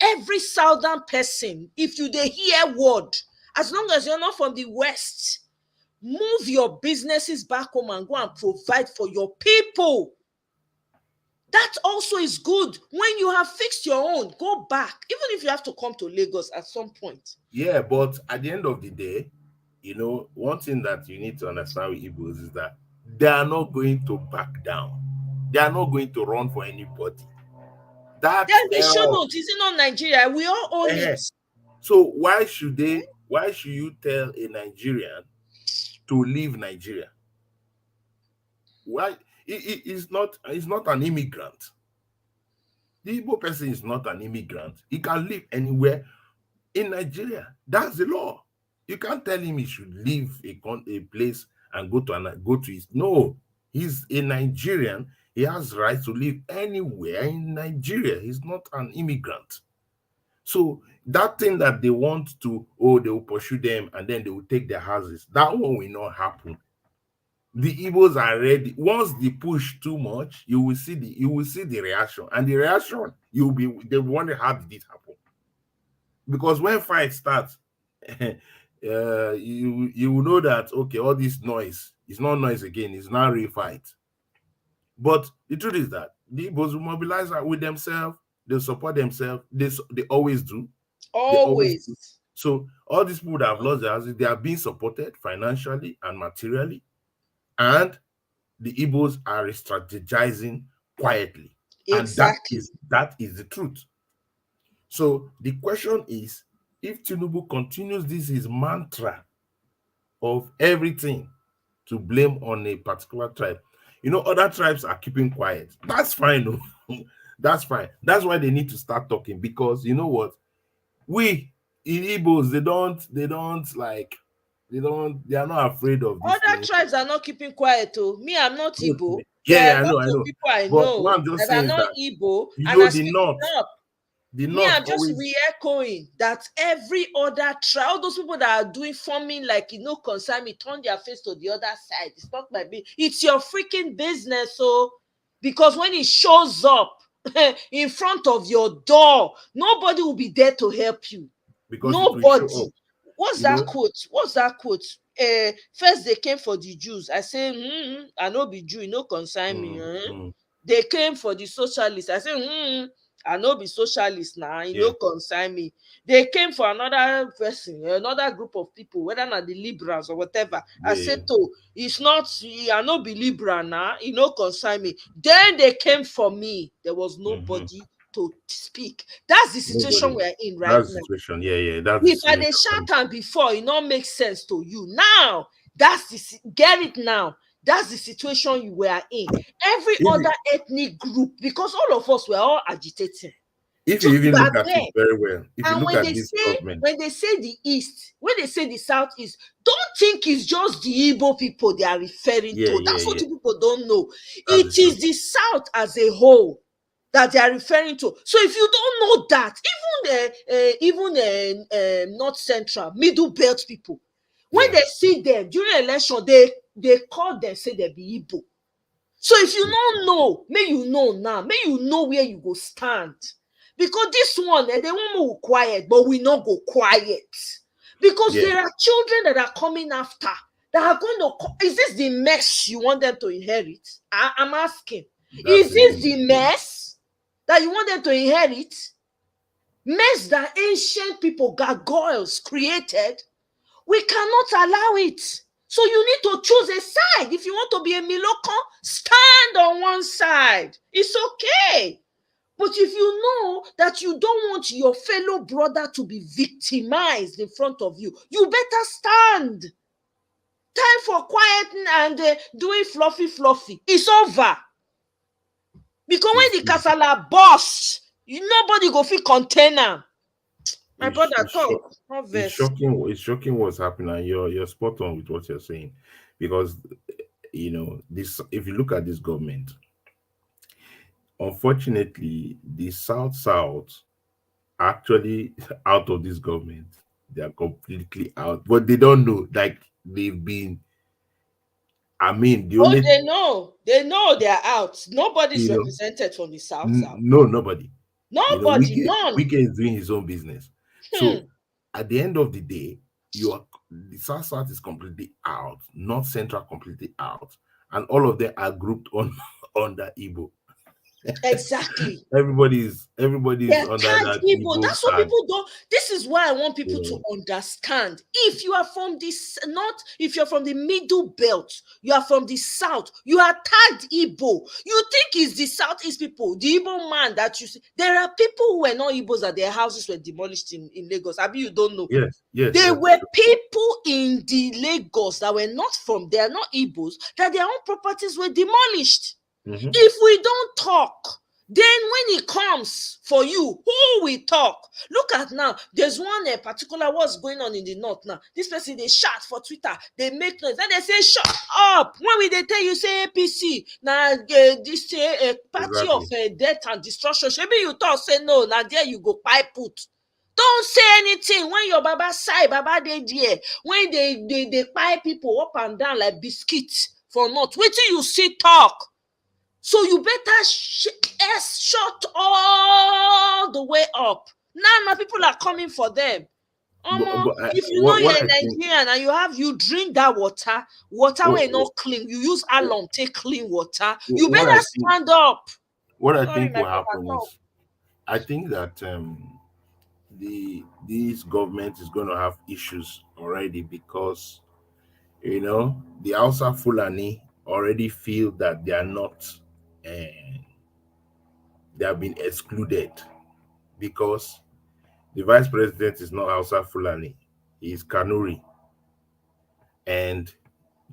Every southern person, if you they hear word, as long as you're not from the west, move your businesses back home and go and provide for your people. That also is good. When you have fixed your own, go back. Even if you have to come to Lagos at some point. Yeah, but at the end of the day, one thing that you need to understand with Igbos is that they are not going to back down. They are not going to run for anybody. That Then we should error. not. Is it not Nigeria? We all own it. eh, So why should they? Why should you tell a Nigerian to leave Nigeria? Why? It's not. It's not an immigrant. The Igbo person is not an immigrant. He can live anywhere in Nigeria. That's the law. You can't tell him he should leave a place and go to his. No, he's a Nigerian. He has right to live anywhere in Nigeria. He's not an immigrant. So that thing that they want to, they will pursue them and then they will take their houses. That one will not happen. The Igbos are ready. Once they push too much, you will see the reaction, and the reaction they wonder how did it happen. Because when fight starts, you will know that okay, all this noise is not noise again, it's now real fight. But the truth is that the Igbos will mobilize with themselves, they support themselves, they always do. They always do. Always. So all these people that have lost their houses, they are being supported financially and materially, and the Igbos are strategizing quietly. And that Exactly. is that is the truth. So the question is, if Tinubu continues this his mantra of everything to blame on a particular tribe, other tribes are keeping quiet. That's fine. Oh. That's fine. That's why they need to start talking, because you know what? We in Igbos, they are not afraid of this Other thing. tribes are not keeping quiet. Oh, me, I'm not Trust Igbo. me. Yeah, There are yeah, I know, I lots of know. people I But what know I'm just that saying are is not that Igbo and are speaking up. the Me, North I'm just always. re-echoing that every other tribe, all those people that are doing farming like concern me, turn their face to the other side. It's not my business. It's your freaking business. So, because when it shows up in front of your door, nobody will be there to help you. Because it will show Nobody. up, What's you that know. quote? What's that quote? First they came for the Jews. I say, I no be Jew, no concern me. Mm, mm, They came for the socialists. I say, I no be socialist now, yeah, no concern me. They came for another person, another group of people, whether not the liberals or whatever. I yeah, yeah. said, oh, it's not, I no be liberal now, no concern me. Then they came for me. There was Hmm. nobody to speak. That's the situation Nobody. we're in right That's the now. situation. Yeah, yeah. That's the If I situation dey shout currently. am before, e no make sense to you. Now, get it now. That's the situation you were in. Every If other you, ethnic group, because all of us were all agitating. if you Just even we look are at it there. very well, if you And look when at they this say government, when they say the east, when they say the southeast, don't think it's just the Igbo people they are referring yeah, to. yeah, That's what yeah. you people don't know. That's the It is truth. the south as a whole that they are referring to. So if you don't know that, even north central, middle belt people, when Yeah. they see them during election, they call them say they be Igbo. So if you don't know, may you know now, may you know where you go stand. Because this one, they want more quiet, but we not go quiet. Because Yeah. there are children that are coming after that are going to. Is this the mess you want them to inherit? I'm asking. That's Is the this name of the the game. mess that you want them to inherit? Mess that ancient people, gargoyles created? We cannot allow it. So you need to choose a side. If you want to be a Miloko, stand on one side. It's okay. But if you know that you don't want your fellow brother to be victimized in front of you, you better stand. Time for quieting and doing fluffy fluffy. It's over. Because It's when the casala burst, nobody go fit contain am. My brother it's, talk, not it's verse. shocking. It's shocking what's happening, and you're spot on with what you're saying, because this. If you look at this government, unfortunately, the South actually out of this government. They are completely out, but they don't know. Like they've been. I mean, the Oh, only they know. They know they are out. Nobody's you know, represented from the South South. no, nobody. Nobody, none. Wike is doing his own business. Hmm. So at the end of the day, the South is completely out, North Central completely out, and all of them are grouped on under Igbo. Exactly. Everybody They is are under tagged that Igbo. Igbo That's what tag. people don't. This is why I want You people to know, understand. If you are from this, not if you're from the middle belt, you are from the south, you are tagged Igbo. You think it's the southeast people, the Igbo man that you see. There are people who were not Igbos that their houses were demolished in Lagos. I mean, you don't know. yes, yes, There yes, were people in the Lagos that were not from, they are not Igbos, that their own properties were demolished. hmm If we don't talk, then when it comes for you, who will talk? Look at now, there's one particular what's going on in the north now. This person, they shout for Twitter, they make noise, then they say shut up. When will they tell you say APC now, this party of exactly. death and destruction? Maybe you talk say no, now there you go pipe put. Don't say anything when your baba side baba dey there, when they buy people up and down like biscuits for not. Wait till you see talk. So you better shut all the way up. Now people are coming for them. If you know What you're I a think, Nigerian and you drink that water what, wey not clean, you use alum take clean water, you what I better think, stand up. what I Sorry, think my will brother, happen talk. is, I think that this government is going to have issues already, because the Hausa Fulani already feel that they are not, uh, they have been excluded, because the vice president is not Hausa Fulani, he is Kanuri, and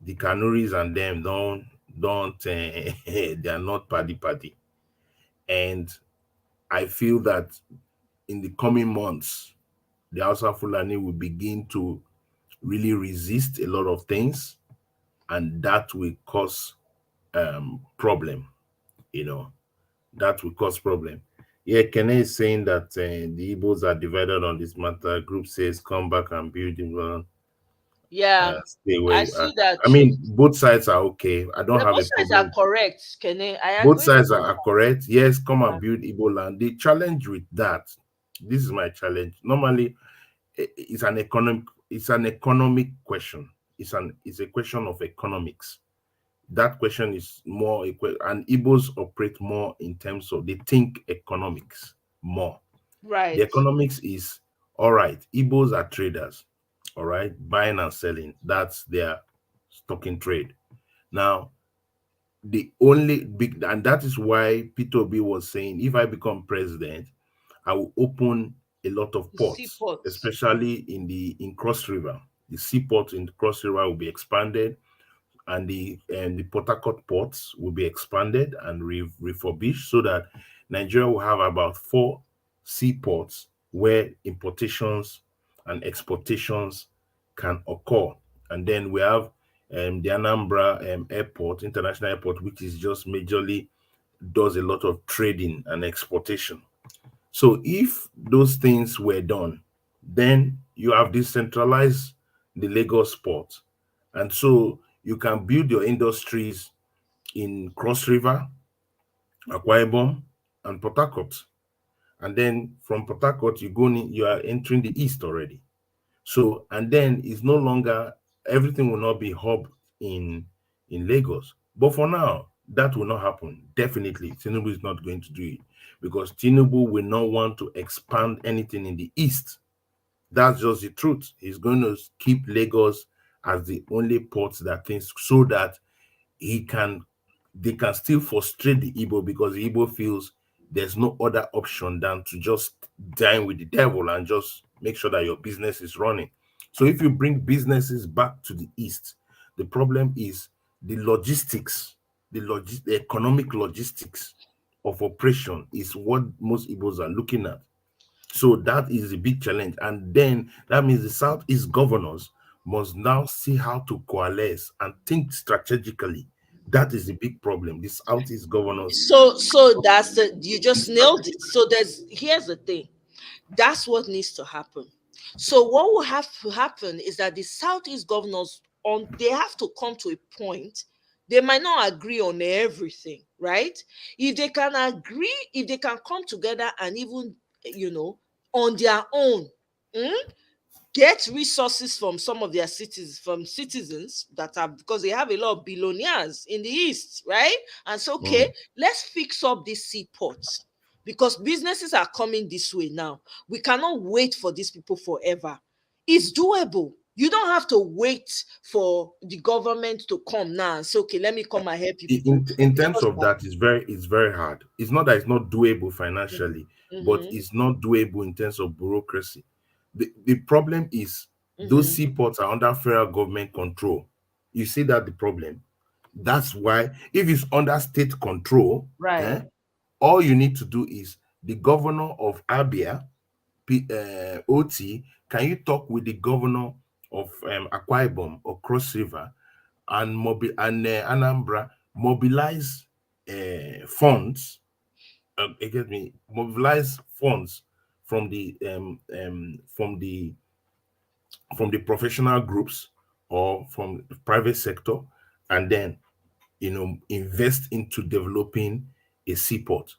the Kanuris and them don't they are not party, and I feel that in the coming months the Hausa Fulani will begin to really resist a lot of things, and that will cause problem. You know, that will cause problem. Yeah, Kene is saying that the Igbos are divided on this matter. Group says come back and build it. Well, Yeah, stay I away. see that I too. mean, both sides are okay. I don't The have both a sides are problem. correct, Kene. I Both agree with sides both are correct. Yes, come and sides. build Igbo land. The challenge with that, this is my challenge. Normally, it's an economic question. It's a question of economics. That question is more and Igbos operate more in terms of, they think economics more. The Right. economics is, all right, Igbos are traders, all right, buying and selling. That's their stock in trade. Now, the only big, and that is why Peter B was saying, if I become president, I will open a lot of The ports, seaports. especially in Cross River. The seaport in Cross River will be expanded, and the Port Harcourt ports will be expanded and refurbished, so that Nigeria will have about 4 seaports where importations and exportations can occur. And then we have the Anambra Airport, International Airport, which is just majorly does a lot of trading and exportation. So if those things were done, then you have decentralized the Lagos port. And so you can build your industries in Cross River, Akwa Ibom, and Port Harcourt. And then from Port Harcourt, you are entering the east already. So, and then it's no longer, everything will not be hub in Lagos. But for now, that will not happen. Definitely, Tinubu is not going to do it, because Tinubu will not want to expand anything in the east. That's just the truth. He's going to keep Lagos as the only port that things, so that he can they can still frustrate the Igbo, because the Igbo feels there's no other option than to just dine with the devil and just make sure that your business is running. So if you bring businesses back to the east, the problem is the logistics, the economic logistics of operation is what most Igbos are looking at. So that is a big challenge. And then that means the Southeast governors must now see how to coalesce and think strategically. That is the big problem. The Southeast governors. So that's the, you just nailed it. So there's, here's the thing. That's what needs to happen. So what will have to happen is that the Southeast governors, on they have to come to a point. They might not agree on everything, right? If they can agree, if they can come together and even, on their own, mm, get resources from some of their cities, from citizens that are, because they have a lot of billionaires in the east, right? And so, okay, Mm. let's fix up these seaports, because businesses are coming this way now. We cannot wait for these people forever. It's doable. You don't have to wait for the government to come now and say, okay, let me come and help you people. In It's terms just of that. that, it's very hard. It's not that it's not doable financially, but Mm-hmm, it's not doable in terms of bureaucracy. The problem is those mm-hmm. seaports are under federal government control. You see that the problem. That's why if it's under state control, Right. eh, all you need to do is the governor of Abia, OT, can you talk with the governor of Akwa Ibom or Cross River and Anambra, mobilize funds, excuse me, mobilize funds from the professional groups or from the private sector, and then invest into developing a seaport.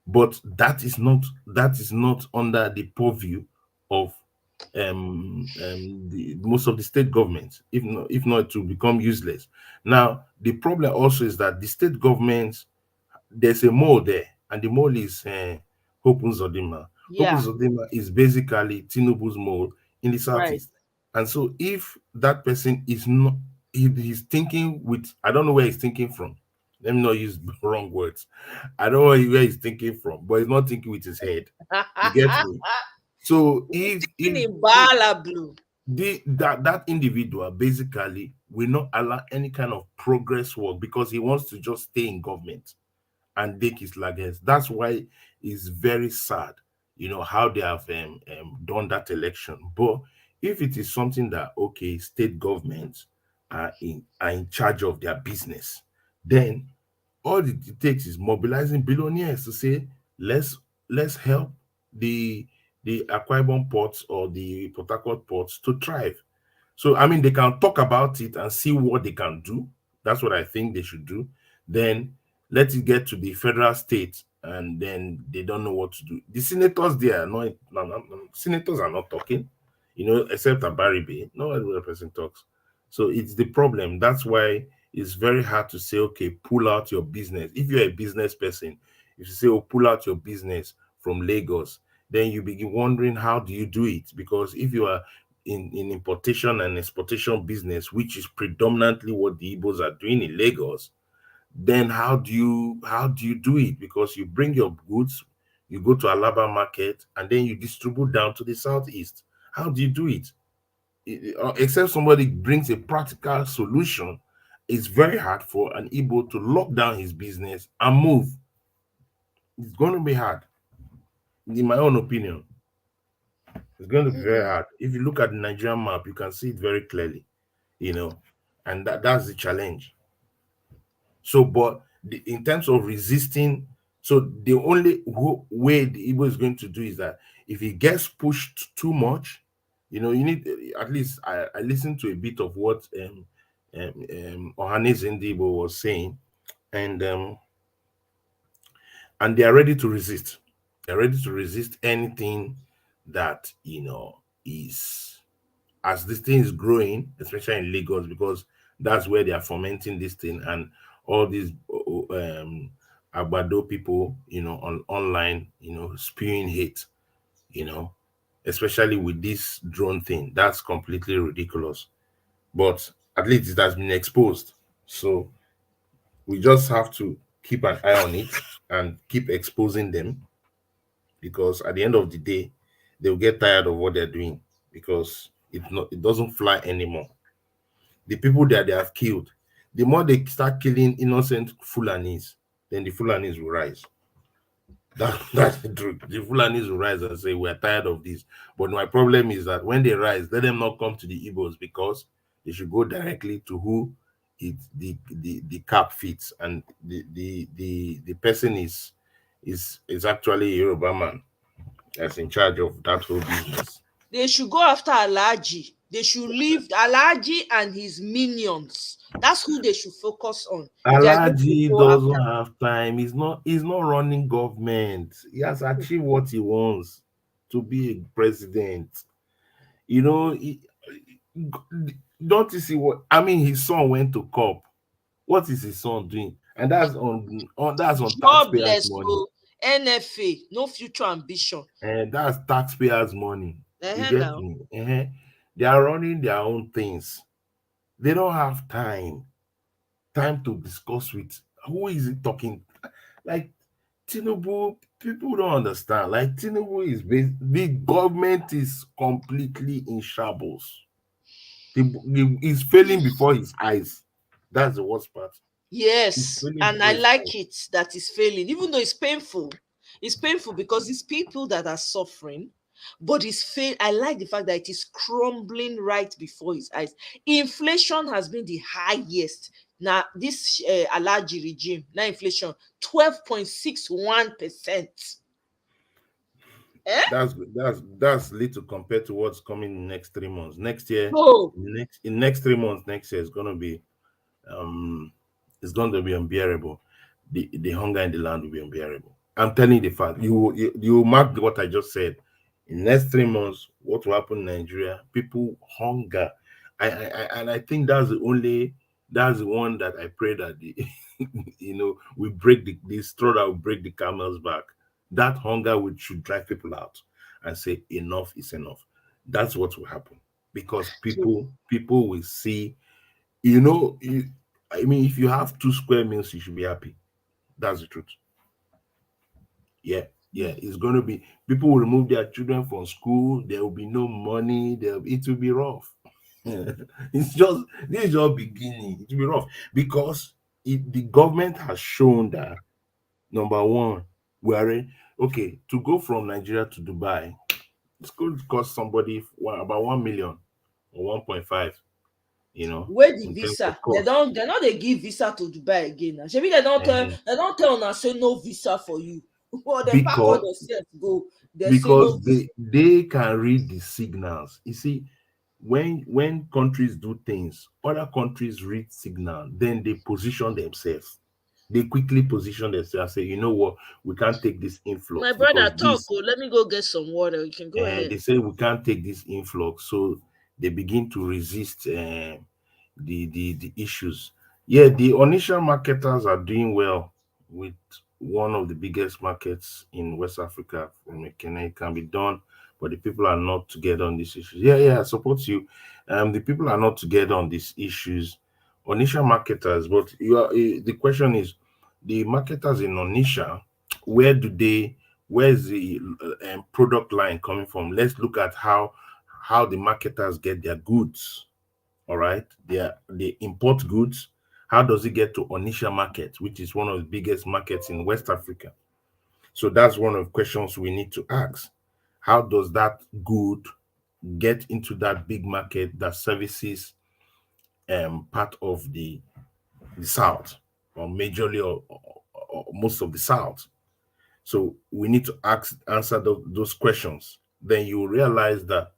But that is not under the purview of most of the state governments. If not, it will become useless. Now the problem also is that the state governments, there's a mole there, and the mole is Hope Uzodinma. Hope Yeah. Uzodinma is basically Tinubu's mole in the Right. southeast. And so if that person is not, he's thinking with, I don't know where he's thinking from. Let me not use wrong words. I don't know where he's thinking from, but he's not thinking with his head. You get me? So He's if thinking in Bala Blue. that individual basically will not allow any kind of progress work, because he wants to just stay in government and take his legacy. That's why it's very sad, how they have done that election. But if it is something that, okay, state governments are in charge of their business, then all it takes is mobilizing billionaires to say, let's help the Akwa Ibom ports or the Port Harcourt ports to thrive. So I mean, they can talk about it and see what they can do. That's what I think they should do. Then let it get to the federal state, and then they don't know what to do. The senators there are not, senators are not talking, except at Barry Bay. No other person talks. So it's the problem. That's why it's very hard to say, okay, pull out your business. If you're a business person, if you say, oh, pull out your business from Lagos, then you begin wondering, how do you do it? Because if you are in importation and exportation business, which is predominantly what the Igbos are doing in Lagos, then how do you do it? Because you bring your goods, you go to Alaba market, and then you distribute down to the southeast. How do you do it? Except somebody brings a practical solution, it's very hard for an Igbo to lock down his business and move. It's going to be hard, in my own opinion. It's going to be very Mm. hard. If you look at the Nigerian map, you can see it very clearly, you know, and that's the challenge. So, but in terms of resisting, so the only way the Igbo is going to do is that if it gets pushed too much, you need, at least I listened to a bit of what Ohanes Ndibo was saying, and they are ready to resist. They're ready to resist anything that is, as this thing is growing, especially in Lagos, because that's where they are fomenting this thing, and all these Agbado people, on online, spewing hate, you know, especially with this drone thing. That's completely ridiculous. but at least it has been exposed. So we just have to keep an eye on it and keep exposing them, because at the end of the day, they'll get tired of what they're doing, because it doesn't fly anymore. The people that they have killed, the more they start killing innocent Fulanis, then the Fulanis will rise. That's the truth. The Fulanis will rise and say, we're tired of this. But my problem is that when they rise, let them not come to the Igbos, because they should go directly to who the cap fits. And the person is actually a Yoruba man that's in charge of that whole business. They should go after Alhaji. They should leave Alhaji and his minions. That's who they should focus on if they are going to Alaji go after. doesn't have time. He's not running government. He has achieved what he wants, to be a president. You know, don't you see what I mean? His son went to COP. What is his son doing? And that's on taxpayers' Jobless, money. oh, NFA, no future ambition. And that's taxpayers' money. You get Now. me? They are running their own things. They don't have time to discuss with who is it talking, like Tinubu. People don't understand. Like Tinubu the government is completely in shambles. He's failing before his eyes. That's the worst part. He's Yes, failing and before I his like eyes. it that is failing, even though it's painful. It's painful because it's people that are suffering, but it's fail. I like the fact that it is crumbling right before his eyes. Inflation has been the highest. Now, this Alaji regime, now inflation 12.61%. Eh? That's little compared to what's coming in next 3 months. Next year, Oh, in next 3 months, next year is gonna be um it's going to be unbearable. The hunger in the land will be unbearable. I'm telling you the fact. You mark what I just said. In next 3 months, what will happen in Nigeria? People hunger. And I think that's the one that I pray that the we break the straw that will break the camel's back. That hunger would should drive people out and say enough is enough. That's what will happen, because so people will see, you know, I mean, if you have 2 square meals, you should be happy. That's the truth. Yeah, yeah. It's going to be, people will remove their children from school. There will be no money. It will be rough. It's just, this is just beginning. It will be rough, because the government has shown that, number one, we are okay to go from Nigeria to Dubai. It's going to cost somebody about 1 million or 1.5. where the In terms of visa? They cost. don't they not they give visa to Dubai again now. Maybe they don't tell una say no visa for you. Well, they pack all because themselves go. They say no because visa. they can read the signals. You see, when countries do things, other countries read signal, then they position themselves. They quickly position themselves, say, you know what, we can't take this My influx brother because talk. this. Oh, let me go get some water. You can go They ahead. say we can't take this influx, so they begin to resist the issues. Yeah, the initial marketers are doing well with one of the biggest markets in West Africa. From Kenya, it can be done, but the people are not together on these issues. Yeah, yeah, I support you. The people are not together on these issues. Onisha marketers, but the question is, the marketers in Onisha, where do they? Where's the product line coming from? Let's look at how the marketers get their goods. All right, they import goods. How does it get to Onisha market, which is one of the biggest markets in West Africa? So that's one of the questions we need to ask. How does that good get into that big market that services part of the South, or majorly, or most of the South? So we need to answer those questions. Then you realize that,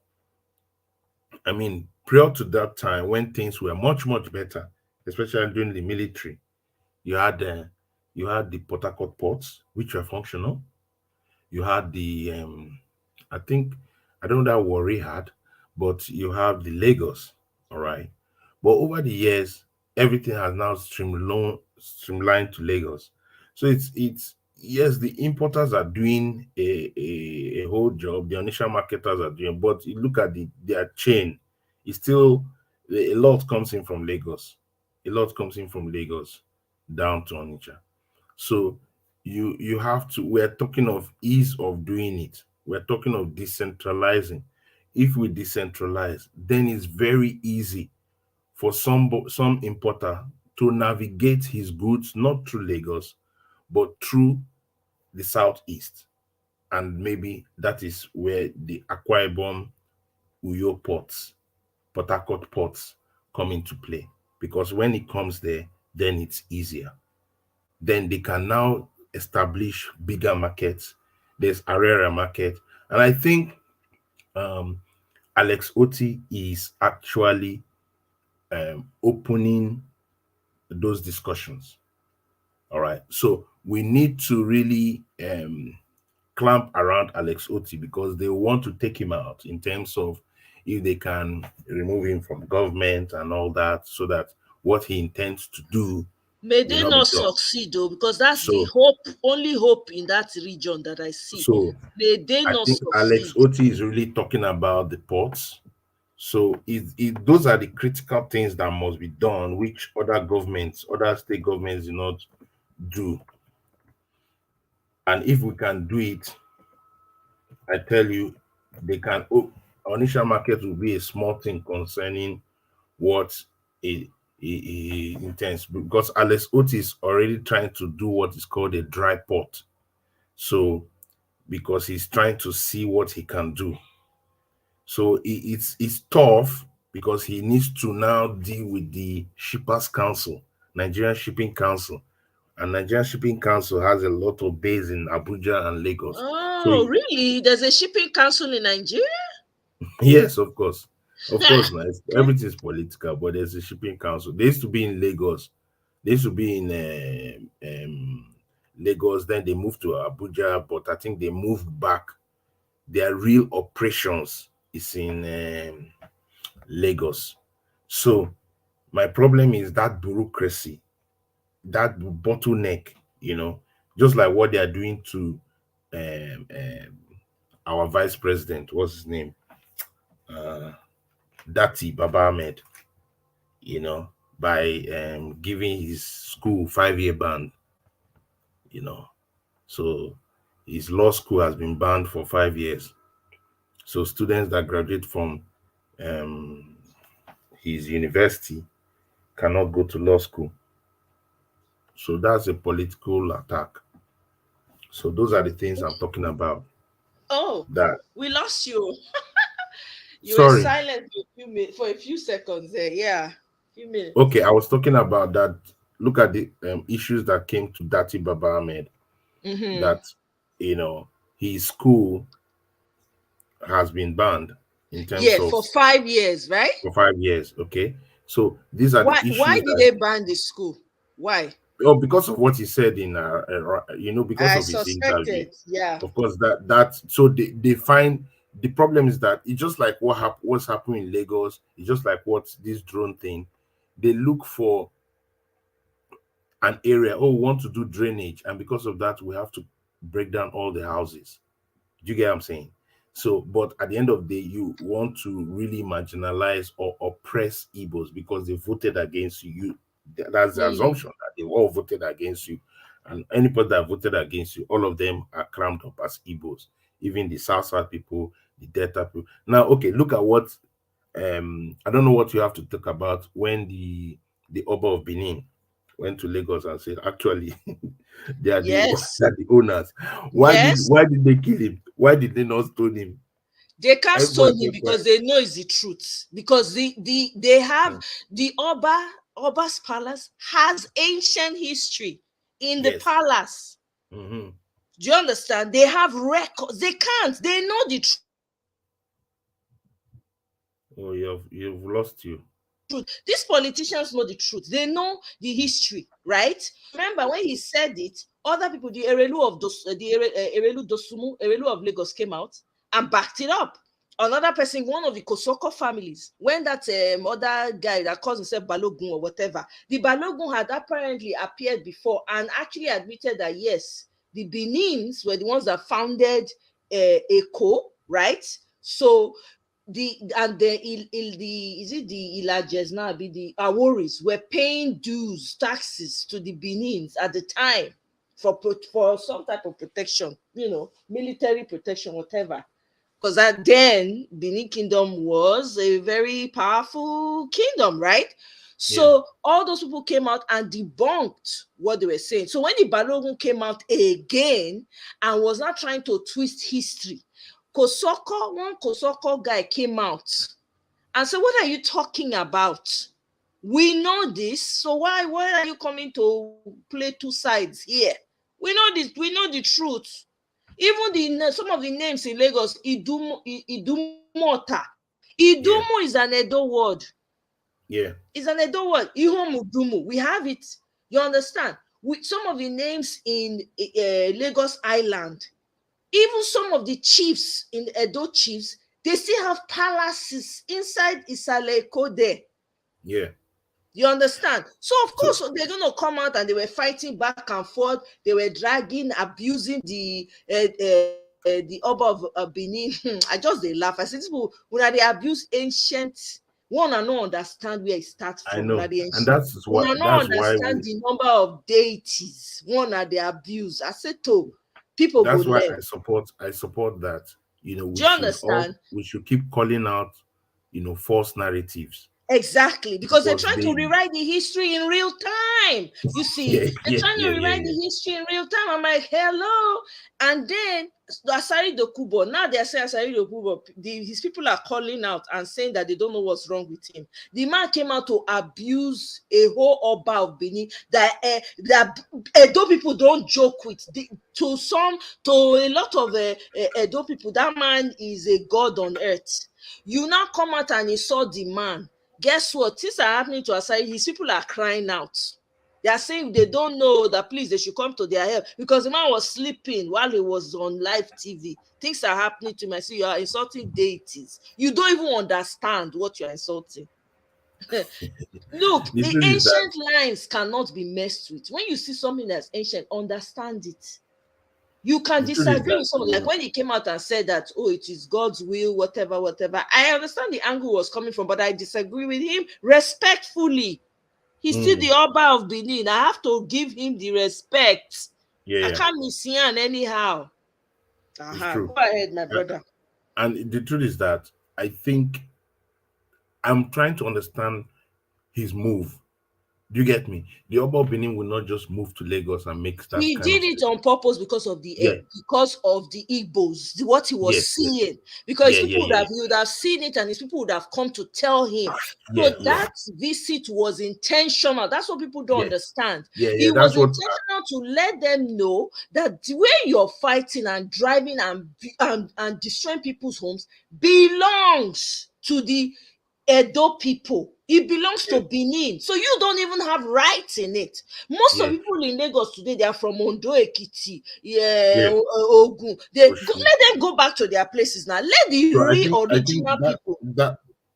I mean, prior to that time, when things were much, much better, especially during the military, you had uh, you had the Port Harcourt ports, which were functional. You had I think, I don't know that Warri had, but you have the Lagos, all right. But over the years, everything has now streamlined to Lagos. So it's yes, the importers are doing a whole job. The initial marketers are doing, but you look at their chain, it's still A lot comes in from Lagos. A lot comes in from Lagos down to Onitsha. So you have to. We're talking of ease of doing it. We're talking of decentralizing. If we decentralize, then it's very easy for some importer to navigate his goods not through Lagos, but through the southeast. And maybe that is where the Akwa Ibom, Uyo ports, Port Harcourt ports come into play. Because when it comes there, then it's easier. Then they can now establish bigger markets. There's Arera market. And I think um, Alex Oti is actually opening those discussions. All right. So we need to really clamp around Alex Oti because they want to take him out in terms of if they can remove him from government and all that, so that what he intends to do May will they not be not done. succeed though, because that's the So, hope, only hope in that region that I see. so May they I not think Alex succeed. Oti is really talking about the ports. So those are the critical things that must be done, which other governments, other state governments do not do. And if we can do it, I tell you, they can. Oh, our initial market will be a small thing concerning what he intends, because Alex Otis is already trying to do what is called a dry port. So because he's trying to see what he can do. So it's tough because he needs to now deal with the Shippers Council, Nigerian Shipping Council, and Nigerian Shipping Council has a lot of base in Abuja and Lagos. So Oh, really? There's a shipping council in Nigeria? yes, of course, now Okay. everything's political, but there's a shipping council. They used to be in Lagos. They used to be in Lagos. Then they moved to Abuja, but I think they moved back. Their real operations is in Lagos. So my problem is that bureaucracy, that bottleneck. Just like what they are doing to um, um, our vice president. What's his name? Uh, Dati Baba Ahmed. By giving his school 5-year ban. You know, so his law school has been banned for 5 years. So students that graduate from um, his university cannot go to law school. So that's a political attack. So those are the things I'm talking about. Oh, That we lost you. You were sorry, silent for a few minutes, for a few seconds there. Yeah, few okay, minutes. I was talking about that. Look at the issues that came to Dati Baba Ahmed. Mm-hmm. That his school has been banned in terms Yeah, of for 5 years, right? for 5 years. Okay, so these are the Why issues did that they ban the school? Why? because of what he said in because I of his interview. suspected. Yeah. Of course, that so they find the problem is that it's just like what's happening in Lagos. It's just like what this drone thing. They look for an area. Oh, we want to do drainage, and because of that, we have to break down all the houses. Do you get what I'm saying? So, but at the end of the day, you want to really marginalize or oppress Igbos because they voted against you. That's the Hmm. assumption that they all voted against you. And anybody that voted against you, all of them are crammed up as Igbos, even the South people, the Delta people. Now, okay, look at what I don't know what you have to talk about when the Oba of Benin went to Lagos and said, actually, they are the Yes. they are the owners. Yes. Why did they kill him? Why did they not stone him? They can't Everybody stone him kept because quiet. they know it's the truth. Because they have Mm. the Oba's palace has ancient history in the Yes. palace. Hmm. Do you understand? They have records. They can't. They know the Oh, you've lost you. truth. These politicians know the truth. They know the history, right? Remember when he said it, other people, the Erelu of Erelu Dosumu, Erelu of Lagos came out and backed it up. Another person, one of the Kosoko families, when that other guy that calls himself Balogun or whatever, the Balogun had apparently appeared before and actually admitted that yes, the Benins were the ones that founded Eko, right? So the is it the Ilajes now be the Aworis were paying dues, taxes to the Benins at the time for some type of protection, military protection, whatever. Because that then Benin Kingdom was a very powerful kingdom, right? Yeah. So all those people came out and debunked what they were saying. So when the Balogun came out again and was not trying to twist history, one Kosoko guy came out and said, "What are you talking about? We know this. So why are you coming to play two sides here? We know this. We know the truth. Even some of the names in Lagos, Idumota. Yeah. Idumu is an Edo word. Yeah. It's an Edo word. Ihomudumu. We have it. You understand? With some of the names in Lagos Island, even some of the chiefs in Edo chiefs, they still have palaces inside Isaleko there. Yeah. You understand? So of So course they're gonna come out and they were fighting back and forth. They were dragging, abusing the Oba of Benin. I just they laugh. I say these people when they abuse ancient, one and no understand where it starts I from. Una know, the and ancient, that's one what and no that's why understand we the number of deities. One are the abuse. I said to people go that's why learn. I support that. Do you understand? We should keep calling out, false narratives, Exactly, because they're because trying to they rewrite the history in real time. You see, yeah, they're yeah, trying to yeah, yeah, rewrite yeah, the history in real time. I'm like, hello. And then Asari Dokubo, now they're saying Asari Dokubo, his people are calling out and saying that they don't know what's wrong with him. The man came out to abuse a whole Oba of Benin that Edo people don't joke with. To a lot of Edo people, that man is a god on earth. You now come out and insult the man. Guess what? Things are happening to Asai. His people are crying out. They are saying they don't know that please they should come to their help because the man was sleeping while he was on live TV. Things are happening to him. I see you are insulting deities. You don't even understand what you are insulting. Look, the the truth is that ancient lines cannot be messed with. When you see something that's ancient, understand it. You can the truth is disagree that with someone, like when he came out and said that, oh, it is God's will, whatever, whatever. I understand the angle was coming from, but I disagree with him respectfully. He's still mm, the Oba of Benin. I have to give him the respect. yeah, I yeah, can't miss him anyhow. it's Go true. ahead, my Uh, brother. and the truth is that I think I'm trying to understand his move. Do you get me? The Oba Benin will not just move to Lagos and make that He kind of did it statement. on purpose Yeah, because of the Igbos, what he was yes, yes, seeing. Because yeah, people yeah, would yeah, have he would have seen it, and his people would have come to tell him. yeah, So yeah, that visit was intentional. That's what people don't yeah, understand. yeah, yeah. It was That's what. intentional to let them know that the way you're fighting and driving and destroying people's homes belongs to the Edo people. It belongs Yeah, to Benin. So you don't even have rights in it. Most of yeah, the people in Lagos today, they are from Ondo, Ekiti, yeah, yeah, Ogun. for sure. Let them go back to their places now. Let the So real I think original people.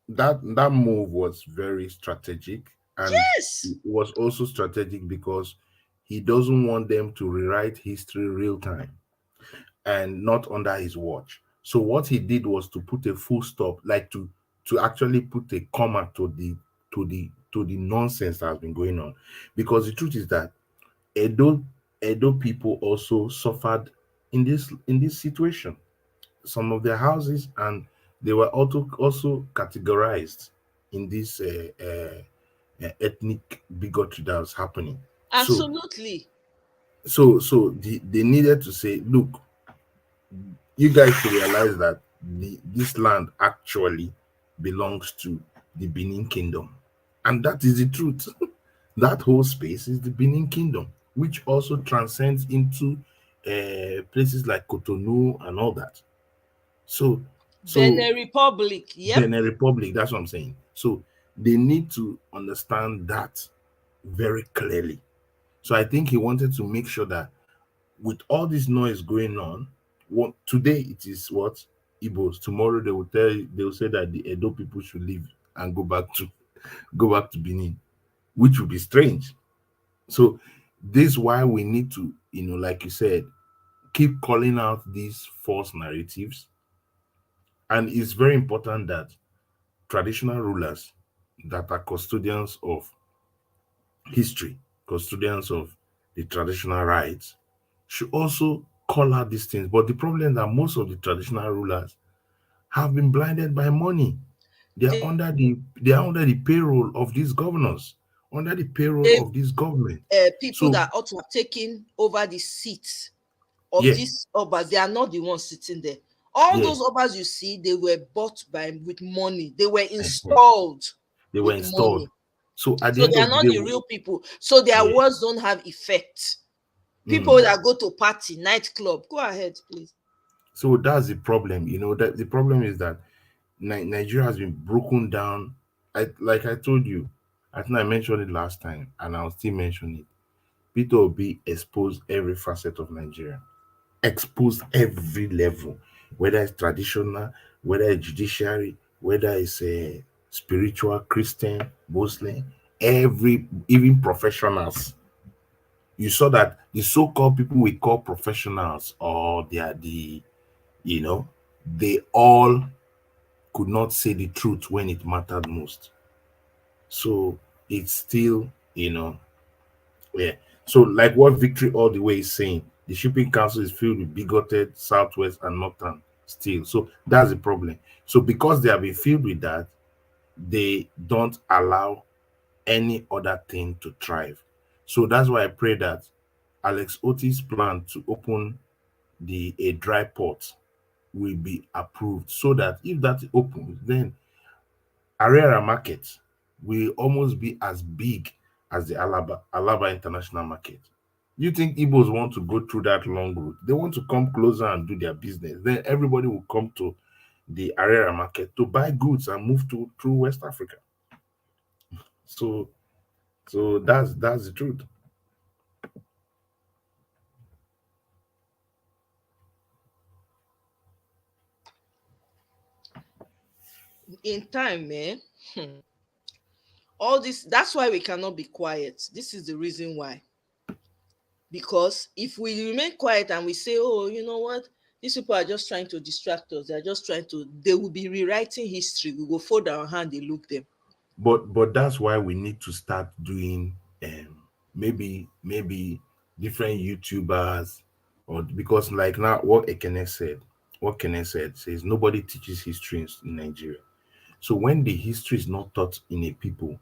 that move was very strategic, and Yes, it was also strategic because he doesn't want them to rewrite history real time and not under his watch. So what he did was to put a full stop, like to actually put a comma to the nonsense that has been going on. Because the truth is that Edo Edo people also suffered in this situation. Some of their houses, and they were also categorized in this ethnic bigotry that was happening. So absolutely. they needed to say, look, you guys should realize that this land actually belongs to the Benin Kingdom, and that is the truth. That whole space is the Benin Kingdom, which also transcends into places like Cotonou and all that. So, so Benin Republic. Yep. Benin Republic, that's what I'm saying. So they need to understand that very clearly. So I think he wanted to make sure that with all this noise going on, what today it is what Igbos. Tomorrow they will say that the Edo people should leave and go back to Benin, which would be strange. So this is why we need to, like you said, keep calling out these false narratives And it's very important that traditional rulers that are custodians of history, custodians of the traditional rights, should also call out these things. But the problem is that most of the traditional rulers have been blinded by money. They They are under the payroll of these governors, under the payroll of this government. people So that ought to have taken over the seats of yeah, these obas, they are not the ones sitting there. All yeah, those obas you see, they were bought by with money. They were installed they were with installed. money. So at the So end they are of the not day, the real people. So their yeah, words don't have effect. People mm. that go to party, nightclub, go ahead, please. So that's the problem. You know that the problem is that Nigeria has been broken down. Like I told you, I think I mentioned it last time, and I'll still mention it. Peter Obi exposed every facet of Nigeria, exposed every level, whether it's traditional, whether it's judiciary, whether it's a spiritual, Christian, Muslim, every even professionals. You saw that the so-called people we call professionals, or they are the, you know, they all could not say the truth when it mattered most. So it's still, yeah. So like what Victory All the Way is saying, the shipping council is filled with bigoted Southwest and Northern still. So that's the problem. So because they have been filled with that, they don't allow any other thing to thrive. So that's why I pray that Alex Otis' plan to open the a dry port will be approved, so that if that opens, then Ariara market will almost be as big as the Alaba International Market. You think Igbos want to go through that long route? They want to come closer and do their business. Then everybody will come to the Ariara market to buy goods and move to through West Africa. So that's the truth. In time, man. All this, that's why we cannot be quiet. This is the reason why. Because if we remain quiet and we say, oh, you know what, these people are just trying to distract us, they're just trying to, they will be rewriting history. We will fold our hand and look them. But that's why we need to start doing maybe different YouTubers, or because like now what Kenneth said says nobody teaches history in Nigeria. So when the history is not taught in a people,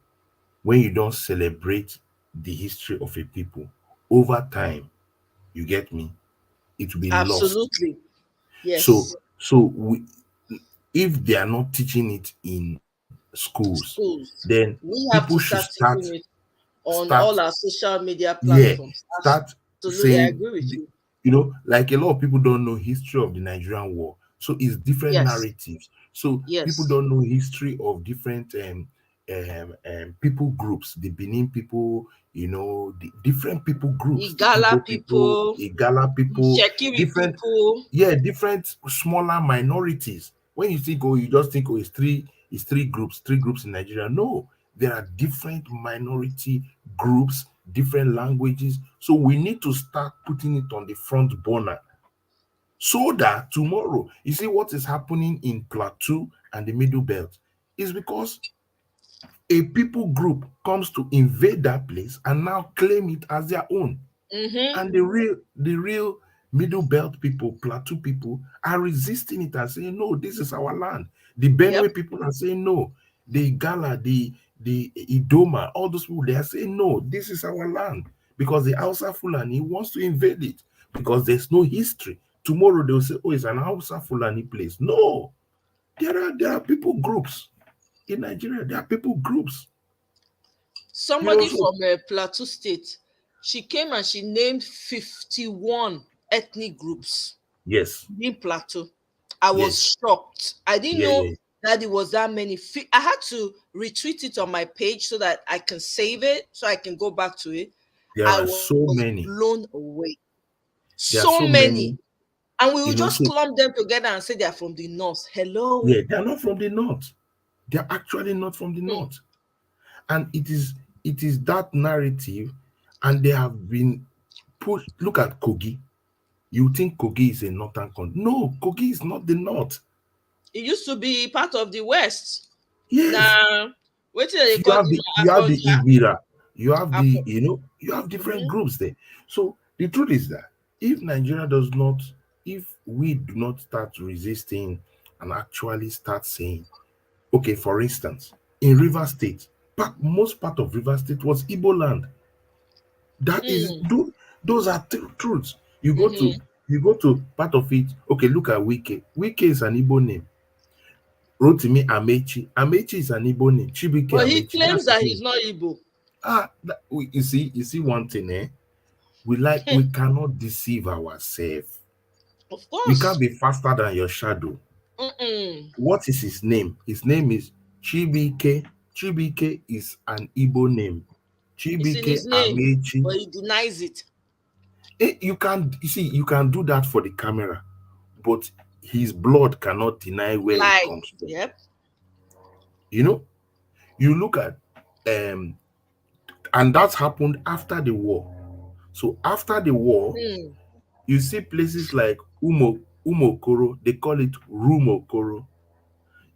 when you don't celebrate the history of a people, over time, you get me, it will be lost. Absolutely. So Yes. if they are not teaching it in schools, Schools. then We people have to should start start teaching it on start all our social media yeah platforms. start Absolutely. I saying agree with you. like a lot of people don't know history of the Nigerian war, so it's different Yes. narratives. So people Yes. don't know history of different people groups, the Benin people, the different people groups, the Igala Igbo people, people, Igala people, Shekiri different, people. yeah, different smaller minorities. When you think, oh, you just think, oh, it's three groups in Nigeria. No, there are different minority groups, different languages. So we need to start putting it on the front burner, so that tomorrow, you see what is happening in Plateau and the Middle Belt is because a people group comes to invade that place and now claim it as their own. Mm-hmm. And the real Middle Belt people, Plateau people, are resisting it and saying, no, this is our land. The Yep. Benue people are saying no. The Gala, the Idoma, all those people, they are saying no, this is our land. Because the Hausa Fulani wants to invade it because there's no history. Tomorrow they'll say, oh, it's an Hausa Fulani place. No, there are people groups in Nigeria. There are people groups. Somebody So from Plateau State, she came and she named 51 ethnic groups yes, in Plateau. I was yes, shocked. I didn't yeah, know yeah. that it was that many. I had to retweet it on my page so that I can save it, so I can go back to it. There I are was so many. blown away. There So are so many. many. And we will just So clump them together and say they are from the north. Hello. yeah, they are not from the north. They are actually not from the Hmm. north. And it is that narrative, and they have been pushed. Look at Kogi. You think Kogi is a northern country? No, Kogi is not the north. it used to be part of the West. Yes. Now, what do they So you call have the the Afonja? Ibira, you have the, Afon. you have different Mhm. groups there. So the truth is that if Nigeria does not, if we do not start resisting and actually start saying, okay, for instance, in River State, most part of River State was Igbo land. That is, Hmm. those are truths. You go to, Mhm. part of it. Okay, look at Wike. Wike is an Igbo name. Rotimi Amechi. Amechi is an Igbo name. Chibike But he Amechi. claims That's his that he's name. not Igbo. You see one thing, eh? We cannot deceive ourselves. Of You can't course. be faster than your shadow. Mm-mm. What is his name? His name is Chibike. Chibike is an Igbo name. It's in Chibike his name, Amechi. but he denies it. You see, you can do that for the camera, but his blood cannot deny where it Lie. comes from. Yep. You know, you look at um and that's happened after the war. So after the war, Hmm. you see places like Umokoro, they call it Rumokoro.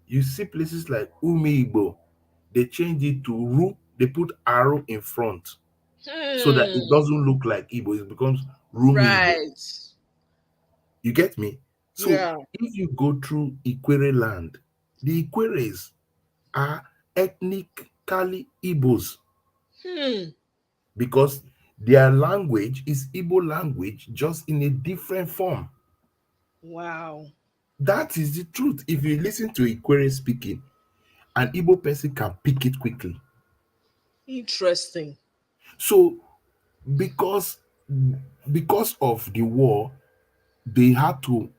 You see places like Umiigbo, they change it to Ru, they put arrow in front so that it Hmm. doesn't look like Igbo, it becomes Rumiigbo. Right. You get me? So Yeah. if you go through Ikwere land, the Ikweres are ethnically Igbos Hmm. because their language is Igbo language just in a different form. Wow. That is the truth. If you listen to Ikwere speaking, an Igbo person can pick it quickly. Interesting. So because of the war, they had to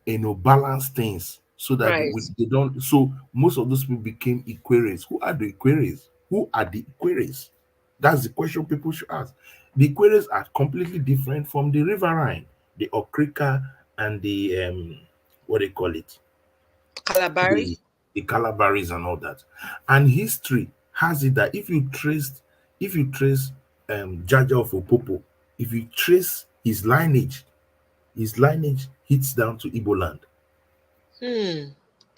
balance things so that Right. they don't. So most of those people became Ikweres. Who are the Ikweres? Who are the Ikweres? That's the question people should ask. The Ikweres are completely different from the riverine, the Okrika, and the what they call it, Calabari. the Calabaris and all that. And history has it that if you trace Jaja of Opopo, if you trace his lineage hits down to Igbo land. Hmm.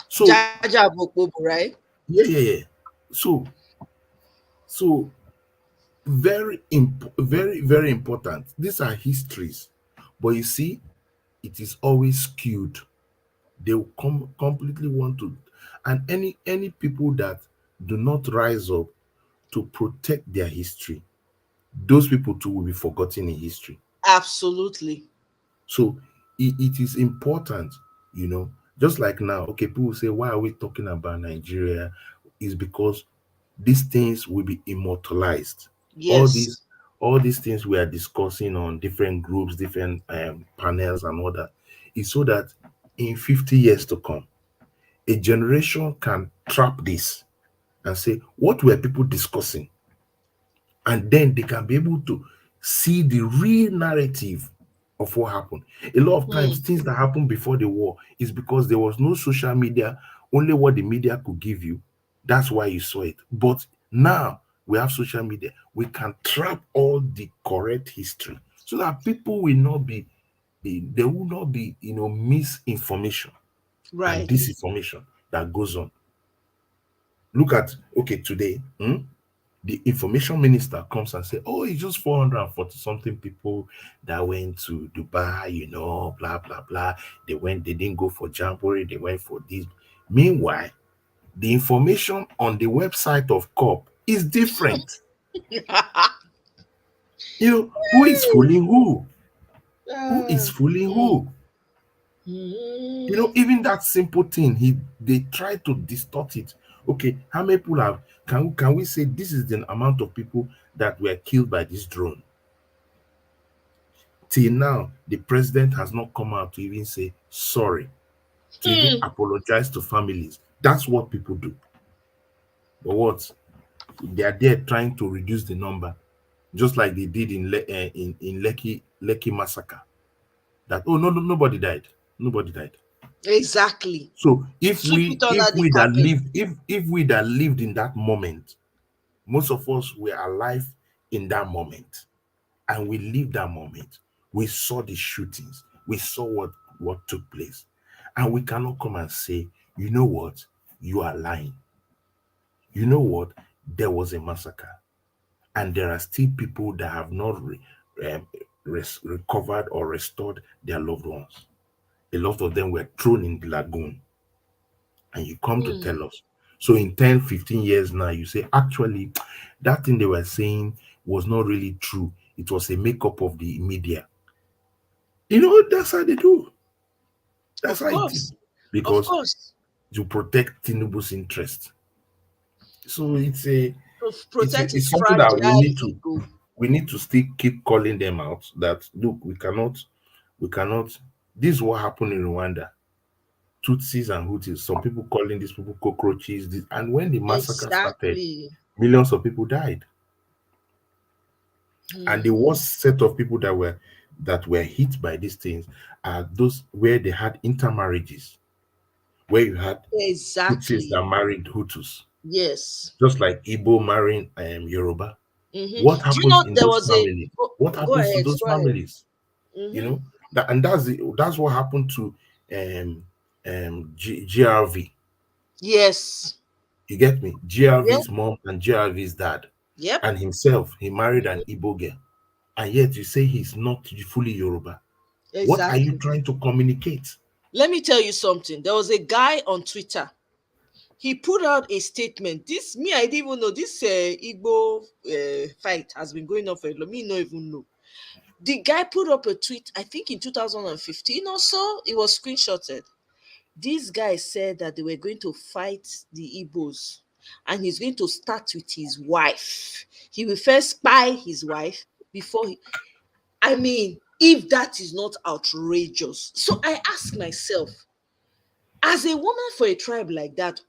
So Jaja Bokbobo, right? yeah, yeah, yeah. So so very very important. These are histories, but you see, it is always skewed. They will completely want to, and any people that do not rise up to protect their history, those people too will be forgotten in history. Absolutely. So it is important, just like now. Okay, people say, why are we talking about Nigeria? Is because these things will be immortalized. All Yes. these all these things we are discussing on different groups, different panels and all that, is so that in 50 years to come, a generation can trap this and say, what were people discussing? And then they can be able to see the real narrative of what happened. A lot of times, Hmm. things that happened before the war is because there was no social media, only what the media could give you. That's why you saw it. But now we have social media, we can trap all the correct history so that people will not be, there will not be, misinformation and Right. disinformation that goes on. Look at, okay, today, the information minister comes and say, "Oh, it's just 440 something people that went to Dubai, blah blah blah. They didn't go for Jamboree, they went for this." Meanwhile, the information on the website of COP is different. Who is fooling who? Who is fooling Hmm. who? Hmm. Even that simple thing, they try to distort it. Okay, how many people have can we say this is the amount of people that were killed by this drone? Till now, the president has not come out to even say sorry, to even Hmm. apologize to families. That's what people do. But what? They are there trying to reduce the number, just like they did in Lekki massacre. That, oh, no, nobody died. Nobody died. Exactly. So Sweep it under the carpet. if we that lived in that moment, most of us were alive in that moment, and we lived that moment. We saw the shootings. We saw what took place, and we cannot come and say You know what? You are lying. You know what? There was a massacre, and there are still people that have not um, recovered or restored their loved ones. A lot of them were thrown in the lagoon, and you come to Hmm. tell us. So in 10, 15 years now, you say, actually, that thing they were saying was not really true. It was a makeup of the media. That's how they do. That's Of how it is. course. Of Because course. to protect Tinubu's interest. So To it's a, protect it's his something that fragile ego. we need to still keep calling them out that look, we cannot this is what happened in Rwanda. Tutsis and Hutus, some people calling these people cockroaches, and when the massacre started, Exactly. millions of people died. And the Hmm. worst set of people that were hit by these things are those where they had intermarriages, where you had Tutsis Exactly. that married Hutus, Yes. just like Igbo marrying Yoruba. Hmm. What Do you happens know in there those was a families? What go happens to ahead, those go ahead. families? You Hmm. know and that's what happened to um GRV. Yes. You get me? Yeah. GRV's mom and GRV's dad, Yep. and himself, he married an Mhm. Igbo girl, and yet you say he's not fully Yoruba. What are you Exactly. trying to communicate? Let me tell you something. There was a guy on Twitter. He put out a statement. This me, I didn't even know this Igbo fight has been going on for a long. Me, no even know. The guy put up a tweet. I think in 2015 or so. It was screenshotted. This guy said that they were going to fight the Igbos, and he's going to start with his wife. He will first spy his wife before he. I mean, if that is not outrageous. So I ask myself, as a woman for a tribe like that,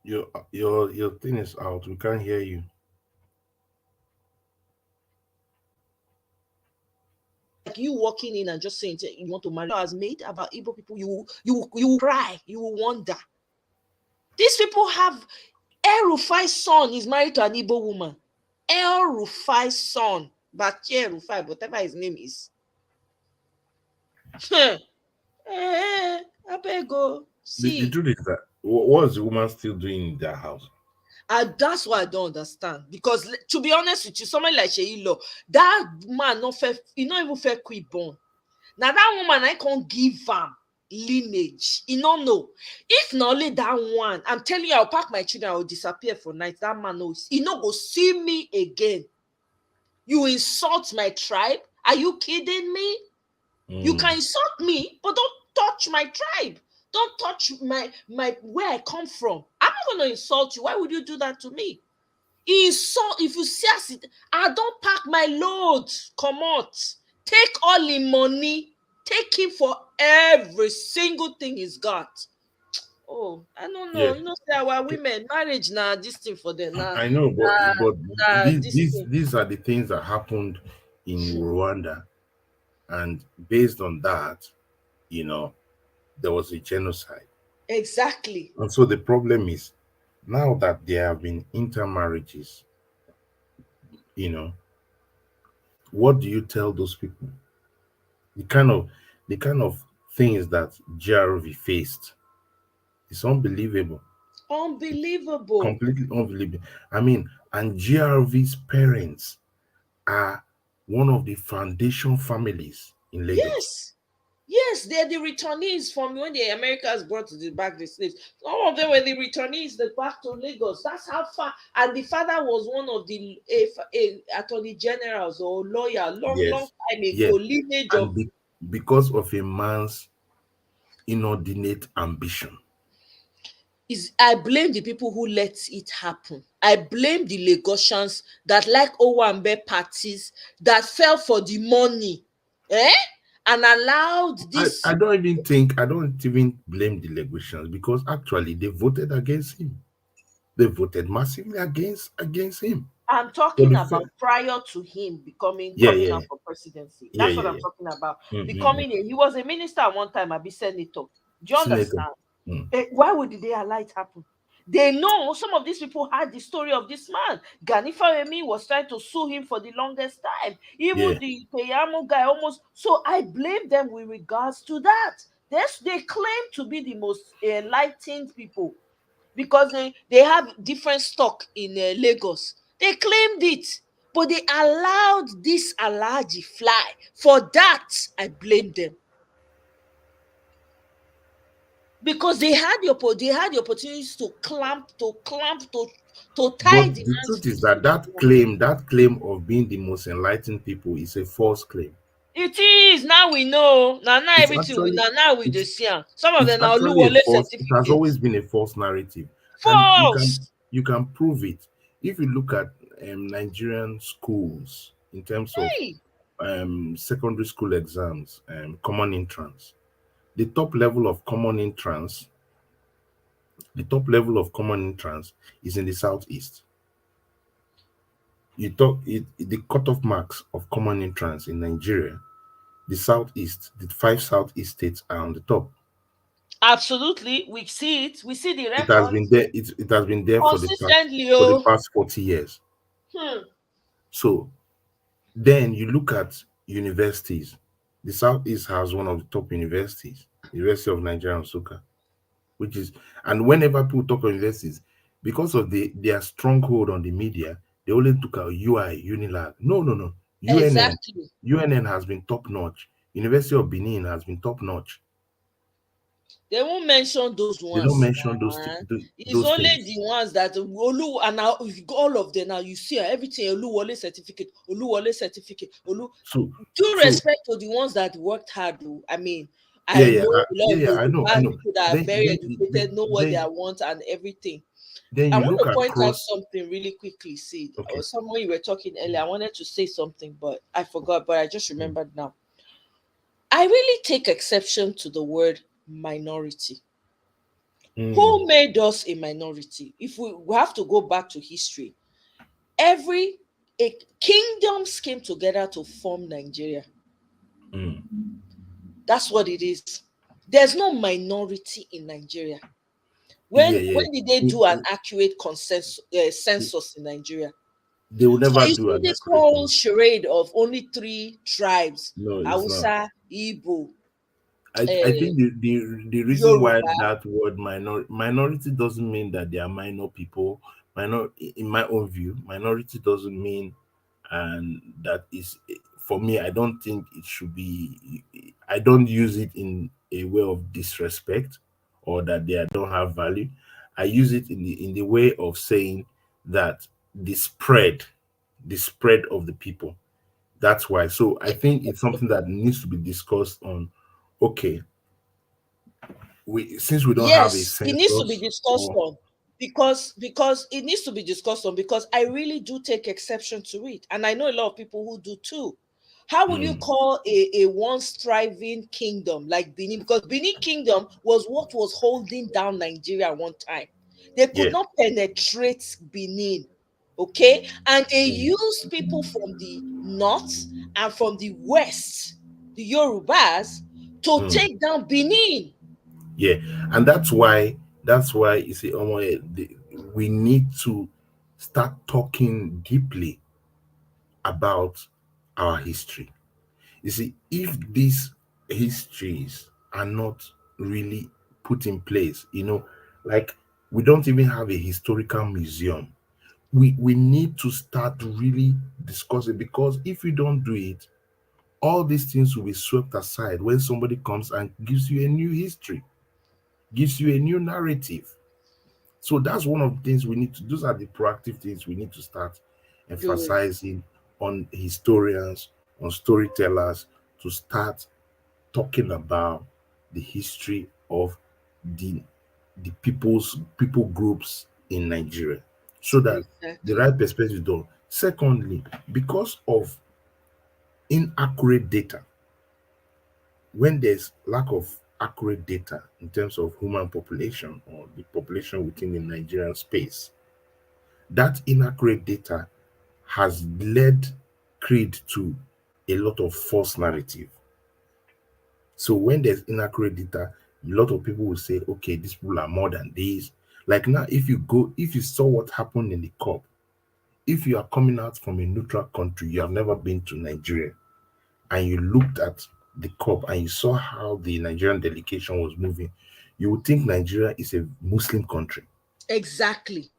Your thing is out. We can't hear you. like you walking in and just saying you want to marry has made about Igbo people, you will cry, you will wonder. These people have El Rufai's son is married to an Igbo woman. El Rufai's son, Bachi El Rufai, whatever his name is. I beg go The see. truth is that what is the woman still doing in their house? And that's what I don't understand. Because to be honest with you, somebody like Sheilo, that man not fair, he not even fair quick born. Now that woman I can't give am lineage. He no know. If not only that one, I'm telling you, I'll pack my children, I will disappear for night. That man knows. He no go see me again. You insult my tribe? Are you kidding me? You Mm, can insult me, but don't touch my tribe. Don't touch my where I come from. I'm not gonna insult you. Why would you do that to me? Insult if you see as it, I don't pack my load. Come out. Take all the money. Take him for every single thing he's got. Oh, I don't know. yeah. You know, say our women marriage now this thing for them now. I know, but This thing. these are the things that happened in Rwanda, and based on that, you know, there was a genocide. Exactly. And so the problem is, now that there have been intermarriages, you know, what do you tell those people? The kind of the kind of things that GRV faced is unbelievable. It's Unbelievable. completely unbelievable. I mean, and GRV's parents are one of the foundation families in Lagos. Yes. Yes, they're the returnees from when the Americans brought back the slaves. Some of them were the returnees that back to Lagos. That's how far. And the father was one of the attorney generals or lawyer long, long Yes, time ago. yes. Lineage And of because of a man's inordinate ambition. is. I blame the people who let it happen. I blame the Lagosians that like Owambe parties that fell for the money, eh, and allowed I this. don't even blame the Lagosians, because actually they voted against him. They voted massively against him. I'm For talking the about fact, prior to him becoming yeah, coming yeah, out yeah, for presidency. yeah, That's what yeah, I'm yeah. talking about. Mm. He was a minister at one time, I be senator. Do you Senator. understand? Mm. Why would they allow it happen? They know some of these people had the story of this man. Gani Faremi was trying to sue him for the longest time. Even Yeah. the Keyamo guy almost. So I blame them with regards to that. They claim to be the most enlightened people because they have different stock in Lagos. They claimed it, but they allowed this Alhaji fly. For that, I blame them because they had the opportunities to to tie But the the man's truth is feet to that the ground. that claim of being the most enlightened people is a false claim. It is now we know. Now It's everything we actually now we it's just see am. Some of it's them now actually a Oluwole false. It has certificate. always been a false narrative, and False. you can prove it if you look at Nigerian schools in terms of Hey, secondary school exams, common entrance. The top level of common entrance, the top level of common entrance is in the southeast. You talk the cutoff marks of common entrance in Nigeria, the southeast, the five southeast states are on the top. absolutely. We see it. We see the It has been records there. It has been there consistently. for the Oh, past 40 years. hmm. So then you look at universities. The southeast has one of the top universities, University of Nigeria and Nsukka, which is, and whenever people talk of universities, because of their stronghold on the media, they only took out UI, Unilag. No, no, no. UNN. Exactly. UNN has been top notch. University of Benin has been top notch. They won't mention those They don't ones mention now. Eh? It's those only things. the ones that Olu and now if you go all of them now you see everything Oluwole certificate, Oluwole certificate, Olu. So, Due so respect to the ones that worked hard. Oh, I mean, yeah, I know a lot of I know, I Yoruba know. people that are Then, very educated know what they then, want and everything. then I you want look to point out across. something really quickly. See, Okay. someone you were talking earlier. I wanted to say something, but I forgot. But I just Mm, remembered now. I really take exception to the word minority. mm, Who made us a minority? If we have to go back to history, every kingdoms came together to form Nigeria. mm. That's what it is. There's no minority in Nigeria. Yeah, yeah. When did they It, do an it, accurate consensus it- census in Nigeria? they will So never you do see an this accurate whole one. charade of only three tribes: No, it's not. Hausa, Igbo, I uh, think the reason why Yoruba. that word minority doesn't mean that they are minor people. In my own view, minority doesn't mean, and that is, for me. I don't think it should be. I don't use it in a way of disrespect or that they don't have value. I use it in the way of saying that the spread, the spread of the people. That's why. So I think it's something that needs to be discussed on. Okay, we since we don't have a Yes, it needs to be census discussed or on because it needs to be discussed on because I really do take exception to it, and I know a lot of people who do too. How will you mm, call a once thriving kingdom like Benin? Because Benin Kingdom was what was holding down Nigeria one time. They could yeah, not penetrate Benin, okay, and they mm, used people from the north and from the west, the Yorubas, to mm, take down Benin. yeah, and that's why you see, we need to start talking deeply about our history. You see, if these histories are not really put in place, like we don't even have a historical museum. We need to start really discussing, because if we don't do it, all these things will be swept aside when somebody comes and gives you a new history, gives you a new narrative. So that's one of the things we need to, those are the proactive things we need to start Doing. emphasizing on historians, on storytellers, to start talking about the history of the people groups in Nigeria, so that the Exactly. right perspective is done. Secondly, because of inaccurate data, when there's lack of accurate data in terms of human population or the population within the Nigerian space, that inaccurate data has led creed to a lot of false narrative. So when there's inaccurate data, a lot of people will say, okay, these people are more than this. Like now, if you saw what happened in the COP, if you are coming out from a neutral country, you have never been to Nigeria, and you looked at the COP and you saw how the Nigerian delegation was moving, you would think Nigeria is a Muslim country. Exactly.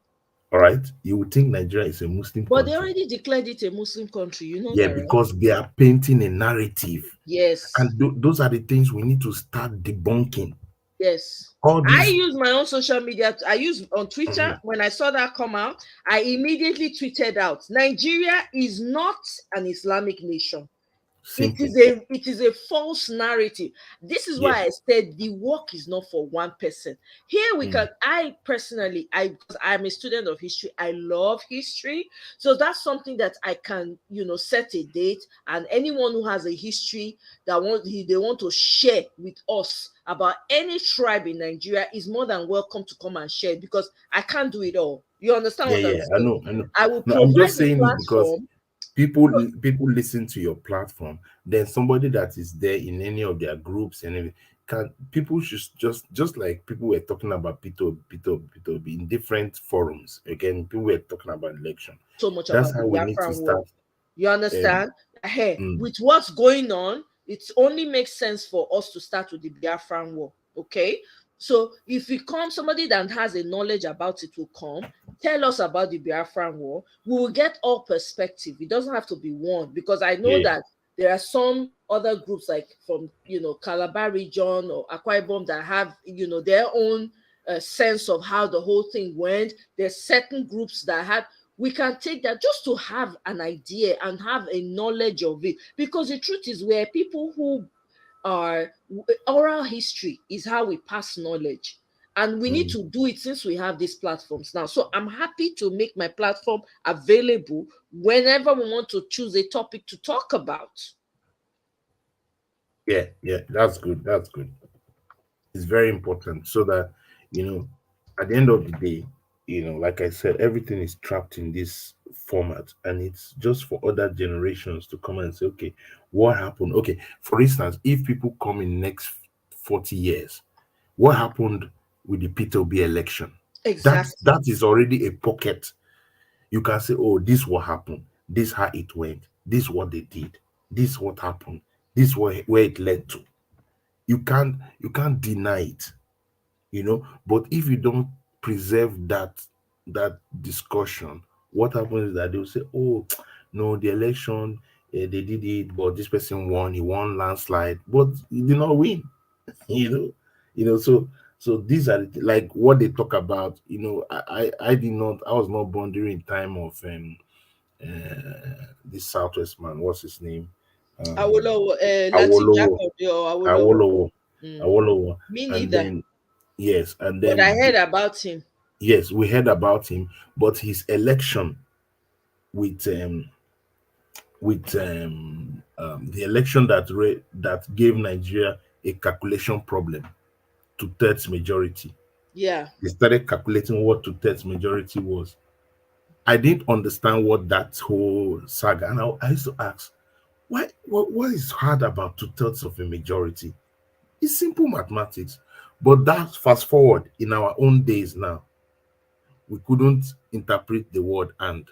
All right, you would think Nigeria is a Muslim But they country. already declared it a Muslim country. You know Yeah, that, right? because they are painting a narrative, Yes. and those are the things we need to start debunking. Yes. All I these. use my own social media. I use on Twitter. Mhm. When I saw that come out, I immediately tweeted out, Nigeria is not an Islamic nation. Simple. It is a false narrative. This is Yeah. why I said the work is not for one person. Here we Mm. can, I personally, I because I'm a student of history, I love history. So that's something that I can, set a date, and anyone who has a history that they want to share with us about any tribe in Nigeria is more than welcome to come and share, because I can't do it all. You understand Yeah, what I'm yeah. I saying? know. I know. I will No, I'm provide just the saying it because platform. people listen to your platform. Then somebody that is there in any of their groups and everything, can people should just like people were talking about Peter in different forums. Again, people were talking about election. So much That's about the how we need to Biafran war. start. You Um, understand? Hey, mm, with what's going on, it only makes sense for us to start with the Biafran war. Okay. So if we come, somebody that has a knowledge about it will come, tell us about the Biafran war. We will get all perspective. It doesn't have to be one, because I know yeah, that there are some other groups, like from Calabar region or Akwa Ibom, that have their own sense of how the whole thing went. There's certain groups that had, we can take that just to have an idea and have a knowledge of it, because the truth is, where people who are, oral history is how we pass knowledge, and we need mm, to do it since we have these platforms now. So I'm happy to make my platform available whenever we want to choose a topic to talk about. yeah, yeah. That's good. That's good. It's very important so that you know at the end of the day, like I said, everything is trapped in this format, and it's just for other generations to come and say, okay, what happened? Okay, for instance, if people come in next 40 years, what happened with the Peter B election? Exactly. That is already a pocket. You can say, oh, this what happened, this how it went, this what they did, this what happened, this where it led to. You can't deny it, but if you don't preserve that discussion, what happens is that they'll say, oh, no, the election, they did it, but this person won, he won landslide, but he did not win. you know so these are like what they talk about. I was not born during time of this southwest man, what's his name, um Awolowo, Latif Awolowo. Jacob or Awolowo. Awolowo. Mm. Awolowo. Me And neither, then yes, and but I then heard about him. yes, we heard about him, but his election with the election that gave Nigeria a calculation problem to thirds majority. Yeah. They started calculating what two thirds majority was. I didn't understand what that whole saga, and I used to ask, what is hard about two thirds of a majority? It's simple mathematics. But that fast forward in our own days now, we couldn't interpret the word and.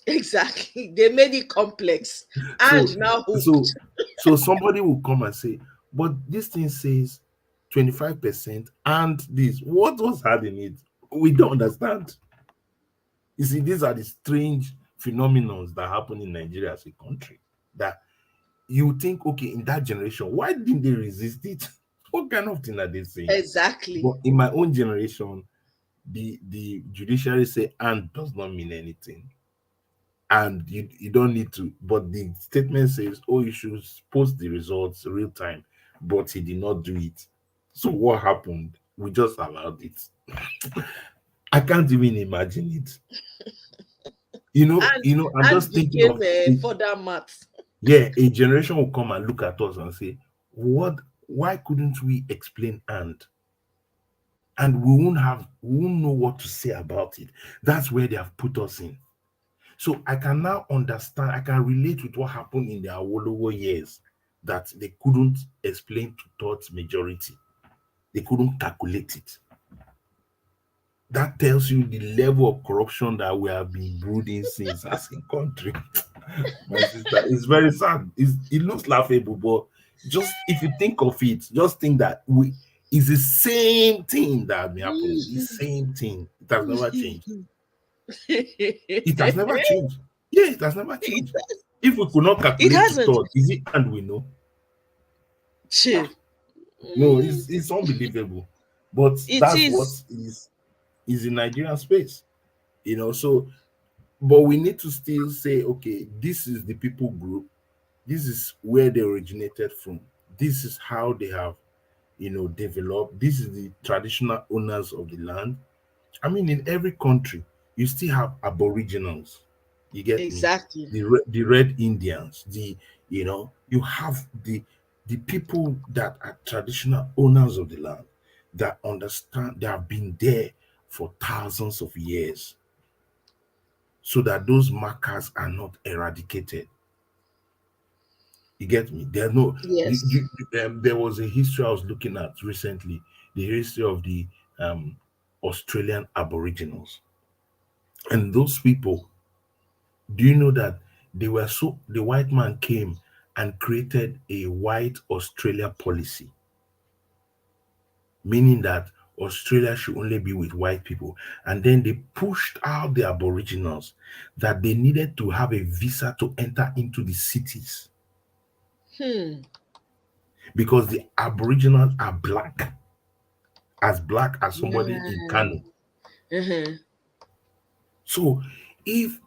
Exactly. They made it complex. So And now so hooked. so somebody will come and say, but this thing says 25% and this. What was hard in it? We don't understand. You see, these are the strange phenomena that happen in Nigeria as a country. That you think, okay, in that generation, why didn't they resist it? What kind of thing are they saying? Exactly. But in my own generation, the judiciary say and does not mean anything, and you don't need to, but the statement says, oh, you should post the results real time, but he did not do it. So what happened? We just allowed it. I can't even imagine it. And I'm just thinking became of further maths. yeah, a generation will come and look at us and say, what, why couldn't we explain and we won't know what to say about it. That's where they have put us in. So I can now understand, I can relate with what happened in the Awolowo years, that they couldn't explain to thought majority. They couldn't calculate it. That tells you the level of corruption that we have been brooding since as a country. My sister, it's very sad. It looks laughable, but just if you think of it, just think that we it's the same thing that has been happening. The same thing. It has never changed. It has never changed. Yeah, it has never changed. If we could not It calculate to hasn't. third, is it and we know? Chill. No, Mm, it's unbelievable. But it that's what is. is in Nigerian space. So but we need to still say, okay, this is the people group, this is where they originated from, this is how they have developed, this is the traditional owners of the land. I mean, in every country, you still have aboriginals. You get me? Exactly. The red Indians, you have the people that are traditional owners of the land that understand they have been there for thousands of years, so that those markers are not eradicated. You get me? There no Yes. there was a history I was looking at recently, the history of the um Australian Aboriginals. And those people, do you know that the white man came and created a white Australia policy, meaning that Australia should only be with white people. And then they pushed out the Aboriginals, that they needed to have a visa to enter into the cities Hmm. because the Aboriginals are black as somebody in Yeah. Kano. Uh-huh. So if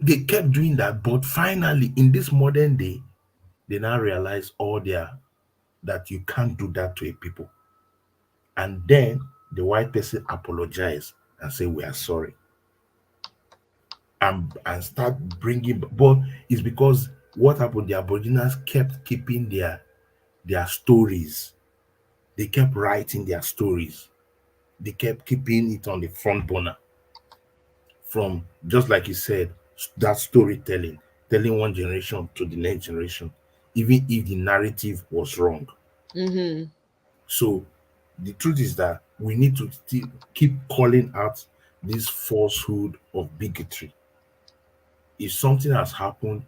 they kept doing that, but finally in this modern day, they now realize all their that you can't do that to a people. And then the white person apologize and say we are sorry, and start bringing. But it's because what happened, the Aboriginals kept keeping their stories. They kept writing their stories. They kept keeping it on the front burner, from, just like you said, that storytelling, telling one generation to the next generation, even if the narrative was wrong. Mm-hmm. So the truth is that we need to still keep calling out this falsehood of bigotry. If something has happened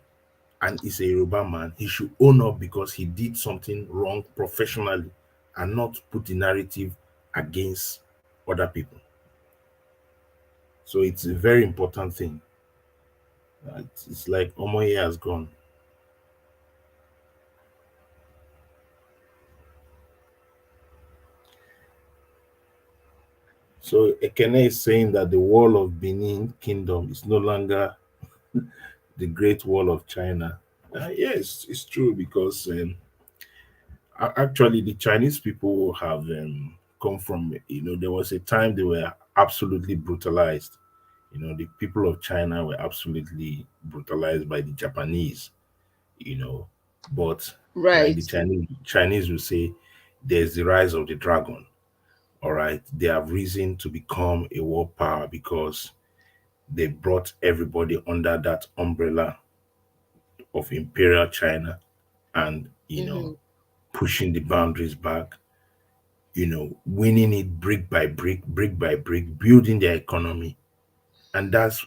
and is a Yoruba man, he should own up because he did something wrong professionally, and not put the narrative against other people. So it's a very important thing. It's like Omoye has gone. So Ekene is saying that the wall of Benin Kingdom is no longer the Great Wall of China. Yes, it's true, because actually the Chinese people have come from, there was a time they were absolutely brutalized. The people of China were absolutely brutalized by the Japanese, you know. But like the Right. Chinese will say, there's the rise of the dragon. All right. They have risen to become a world power because they brought everybody under that umbrella of imperial China, and Mm-hmm. pushing the boundaries back, winning it brick by brick, building their economy. And that's,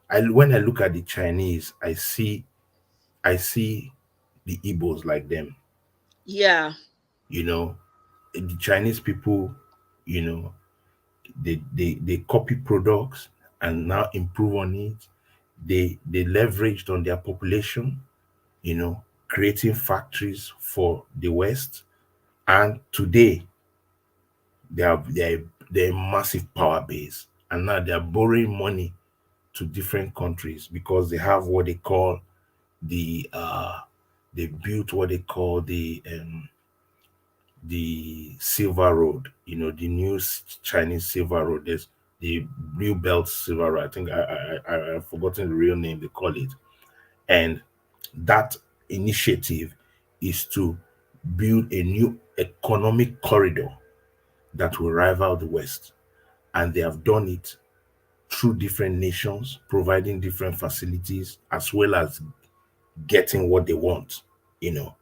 I when I look at the Chinese, I see the Igbos like them. Yeah. You know, the Chinese people, you know, they copy products and now improve on it. They leveraged on their population, creating factories for the West. And today they're a massive power base. And now they're borrowing money to different countries because they have what they call the they built what they call the Silver Road, the new Chinese Silver Road. There's the Blue Belt Silver Road. I think I've forgotten the real name they call it. And that initiative is to build a new economic corridor that will rival the West. And they have done it through different nations, providing different facilities, as well as getting what they want, you know.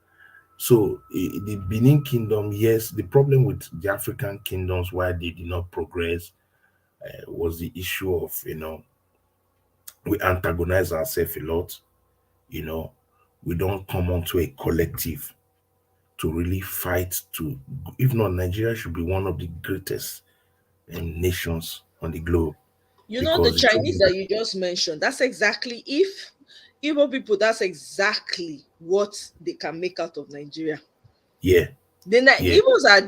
So the Benin Kingdom, yes, the problem with the African kingdoms why they did not progress, was the issue of, we antagonize ourselves a lot. You know, we don't come onto a collective to really fight to. If not, Nigeria should be one of the greatest nations on the globe. You know, the Because the truth Chinese is that that, you just mentioned, that's exactly, if Igbo people, that's exactly what they can make out of Nigeria. yeah, yeah, Igbos are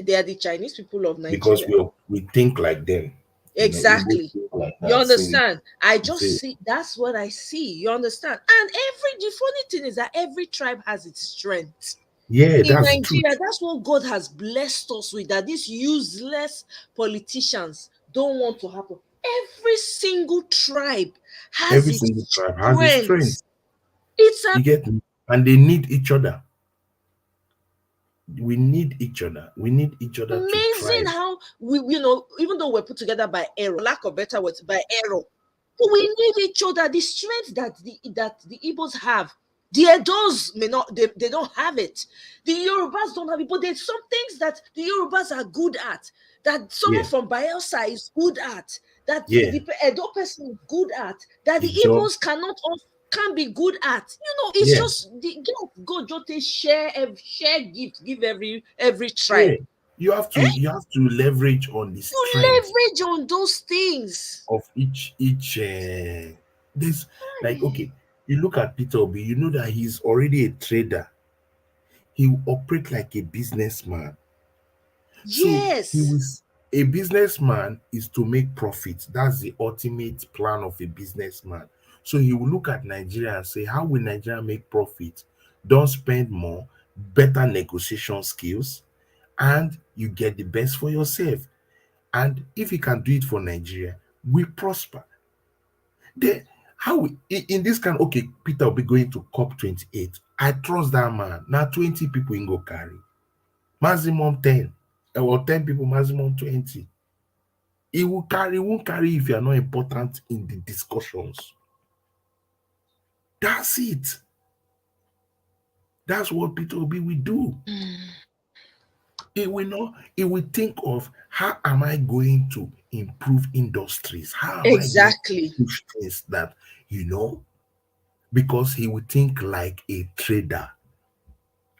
they are the Chinese people of because Nigeria. we think like them. Igbo Exactly. think like You that. So understand? I it's just a, see, that's what I see. You understand? And the funny thing is that every tribe has its strength. yeah, In that's the Nigeria, truth. that's what God has blessed us with, that these useless politicians don't want to happen. Every single tribe has Every its single tribe has its strength. strength. It's You get me? And they need each other. We need each other. We need each other to amazing thrive. how we, even though we're put together by error, lack of better words, by error, but we need each other. The strength that the Igbos have, the Edos may not, they don't have it. The Yorubas don't have it, but there's some things that the Yorubas are good at, that someone Yeah, from Bayelsa is good at, that yeah. the Edo person is good at, that the Exo, Igbos can be good at. It's yeah, just the God just say share, share gift, give every yeah. tribe. You have to leverage on the You strength leverage on those things. of each. This, like, okay, you look at Peter Obi, you know that he's already a trader. He will operate like a businessman. So he Yes. was a businessman is to make profit. That's the ultimate plan of a businessman. So he will look at Nigeria and say, how will Nigeria make profit? Don't spend more, better negotiation skills, and you get the best for yourself. And if he can do it for Nigeria, we prosper. Then how in this kind, okay, Peter will be going to COP 28. I trust that man. Now 20 people in go carry. Maximum 10. Or 10 people, maximum 20. Won't carry if you are not important in the discussions. That's it. That's what Peter Obi will do. He will think of how am I going to improve industries? How am I going Exactly. to push things that, you know, because he will think like a trader.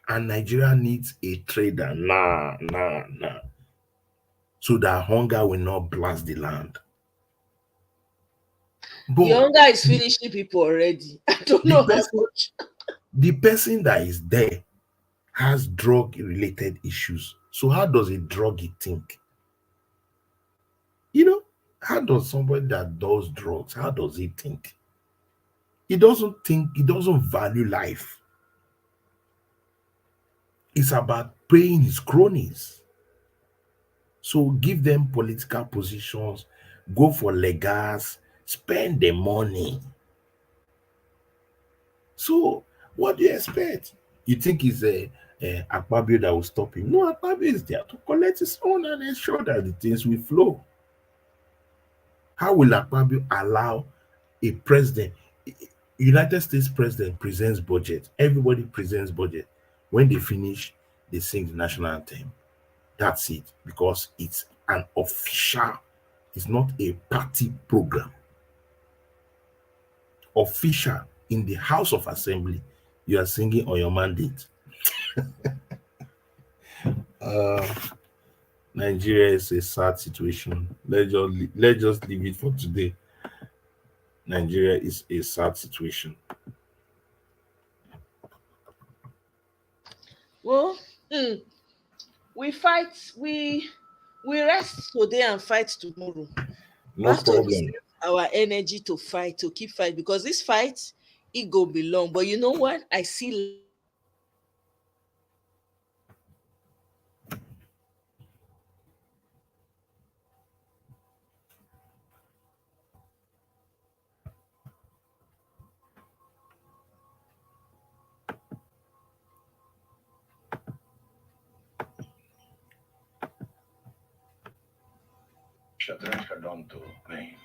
And Nigeria needs a trader. Nah, nah, nah. So that hunger will not blast the land. The But hunger is finishing people already. I don't the know how person much. the person that is there has drug related issues. So how does a druggie think? You know, how does somebody that does drugs, how does he think? He doesn't value life. It's about paying his cronies. So give them political positions, go for legals, spend the money. So what do you expect? You think it's a Akpabio that will stop him? No, Akpabio is there to collect his own and ensure that the things will flow. How will Akpabio allow a president, United States president presents budget, everybody presents budget. When they finish, they sing the national anthem. That's it, because it's an official, it's not a party program. Official in the House of Assembly, you are singing on your mandate. Uh, Nigeria is a sad situation. Let's just leave it for today. Nigeria is a sad situation. Well, mm, we fight, we rest today and fight tomorrow. We No have to problem. reserve our energy to fight, to keep fight, because this fight, it go be long. But you know what? I see light at the end of the tunnel. I see light.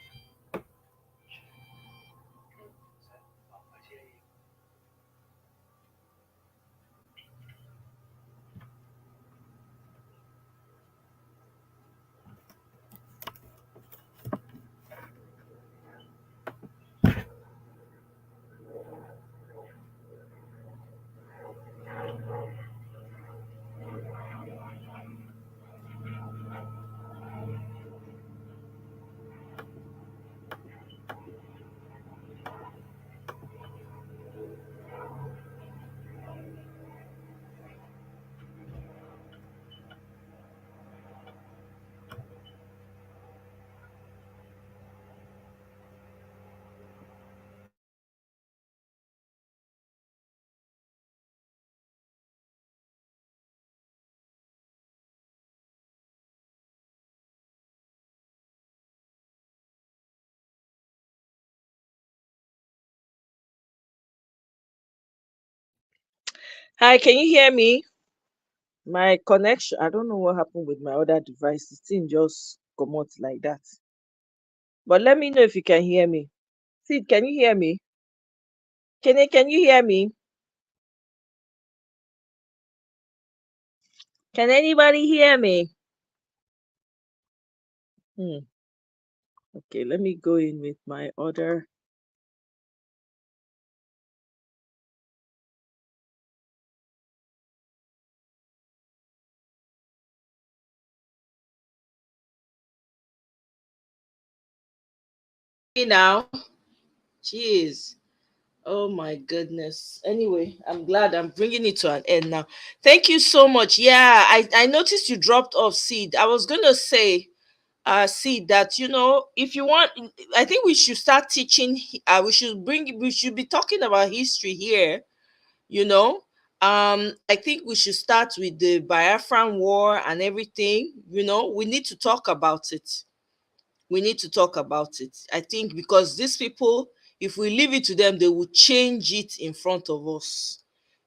Hi, can you hear me? My connection, I don't know what happened with my other device. The thing just come out like that. But let me know if you can hear me. Sid, can you hear me? Can you hear me? Can anybody hear me? Hmm. Okay, let me go in with my other. Now, jeez. Oh my goodness. Anyway, I'm glad I'm bringing it to an end now. Thank you so much. Yeah, I noticed you dropped off, Seed. I was gonna say, see that, if you want, I think we should start teaching. We should be talking about history here. You know, I think we should start with the Biafran War and everything. We need to talk about it. We need to talk about it. I think because these people, if we leave it to them, they will change it in front of us.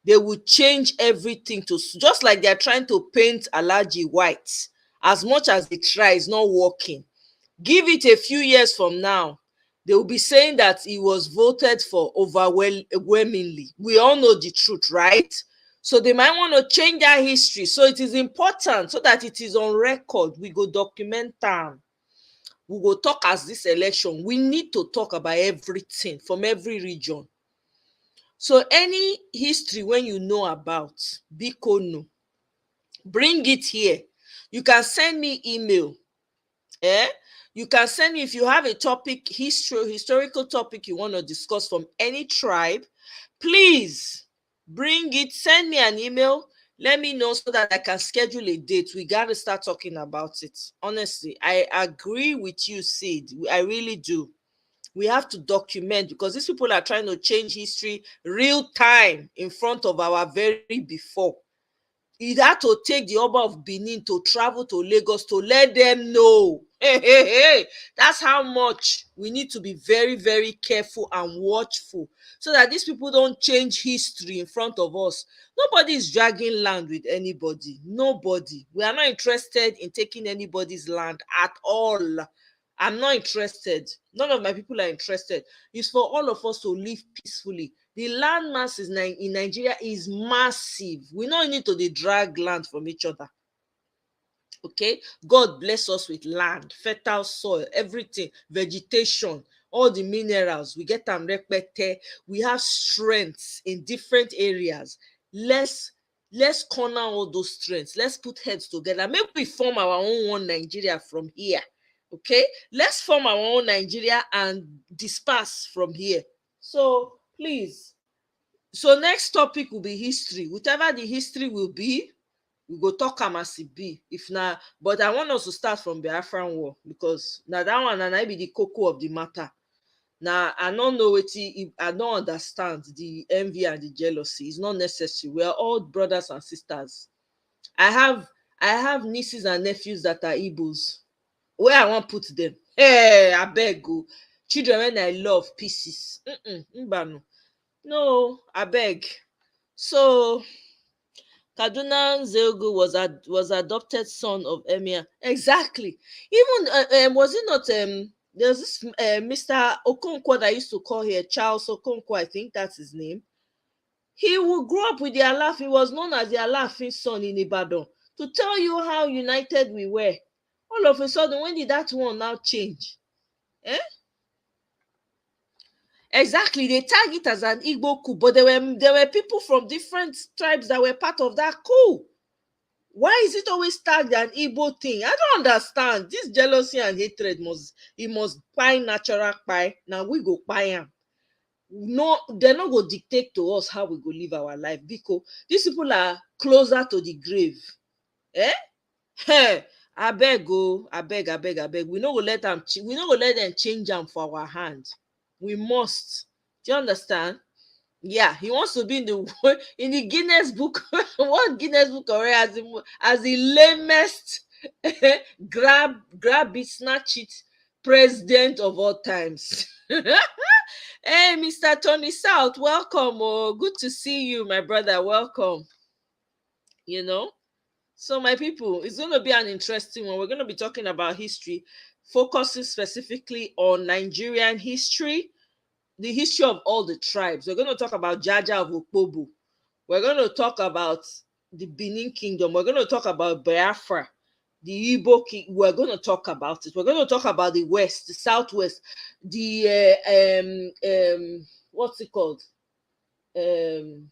They will change everything to just like they're trying to paint Alaji white. As much as they try, it's not working. Give it a few years from now, they will be saying that he was voted for overwhelmingly. We all know the truth, right? So they might want to change that history. So it is important so that it is on record. We go document time. We will talk as this election. We need to talk about everything from every region. So any history when you know about, Biko no, bring it here. You can send me email. Eh? You can send me if you have a topic, historical topic you want to discuss from any tribe. Please bring it. Send me an email. Let me know so that I can schedule a date. We got to start talking about it. Honestly, I agree with you, Sid. I really do. We have to document because these people are trying to change history real time in front of our very before. He had to take the Oba of Benin to travel to Lagos to let them know. Hey, hey, hey. That's how much we need to be very, very careful and watchful so that these people don't change history in front of us. Nobody is dragging land with anybody. Nobody. We are not interested in taking anybody's land at all. I'm not interested. None of my people are interested. It's for all of us to live peacefully. The land mass in Nigeria is massive. We don't need to drag land from each other. Okay, God bless us with land, fertile soil, everything, vegetation, all the minerals. We get them repete. We have strengths in different areas. Let's corner all those strengths. Let's put heads together. Maybe we form our own one Nigeria from here. Okay, let's form our own Nigeria and disperse from here. So please, so next topic will be history. Whatever the history will be, we go talk am as e be. If na, but I want us to start from Biafran War because na that one na be the koko of the matter. Now I don't know wetin, I don't understand the envy and the jealousy. It's not necessary. We are all brothers and sisters. I have I have nieces and nephews that are Igbos. Where I wan put them? Hey, abeg o. Children when I love pieces. Mbanu. No, abeg. So Kaduna Zelgu was adopted son of Emir. Exactly. Even was it not there's this Mr. Okonkwo that used to call here Charles Okonkwo, I think that's his name. He would grow up with the Alaf. He was known as the Alaafin son in Ibadan. To tell you how united we were. All of a sudden, when did that one now change? Eh? Exactly. They tag it as an Igbo coup, but there were people from different tribes that were part of that coup. Why is it always tagged an Igbo thing? I don't understand. This jealousy and hatred must buy natural pie. Now we go buy them. No, they're not going to dictate to us how we go live our life because these people are closer to the grave. Eh? Hey, abeg. We no go let them. We no go let them change them for our hand. We must. Do you understand? Yeah, he wants to be in the in the Guinness Book. What Guinness Book already as the lamest grab it, snatch it president of all times. Hey, Mr. Tony South, welcome. Oh, good to see you, my brother. Welcome. You know, so my people, it's going to be an interesting one. We're going to be talking about history, focusing specifically on Nigerian history, the history of all the tribes. We're going to talk about Jaja of Okpobo. We're going to talk about the Benin Kingdom. We're going to talk about Biafra, the Igbo King. We're going to talk about it. We're going to talk about the West, the Southwest, the what's it called? Um,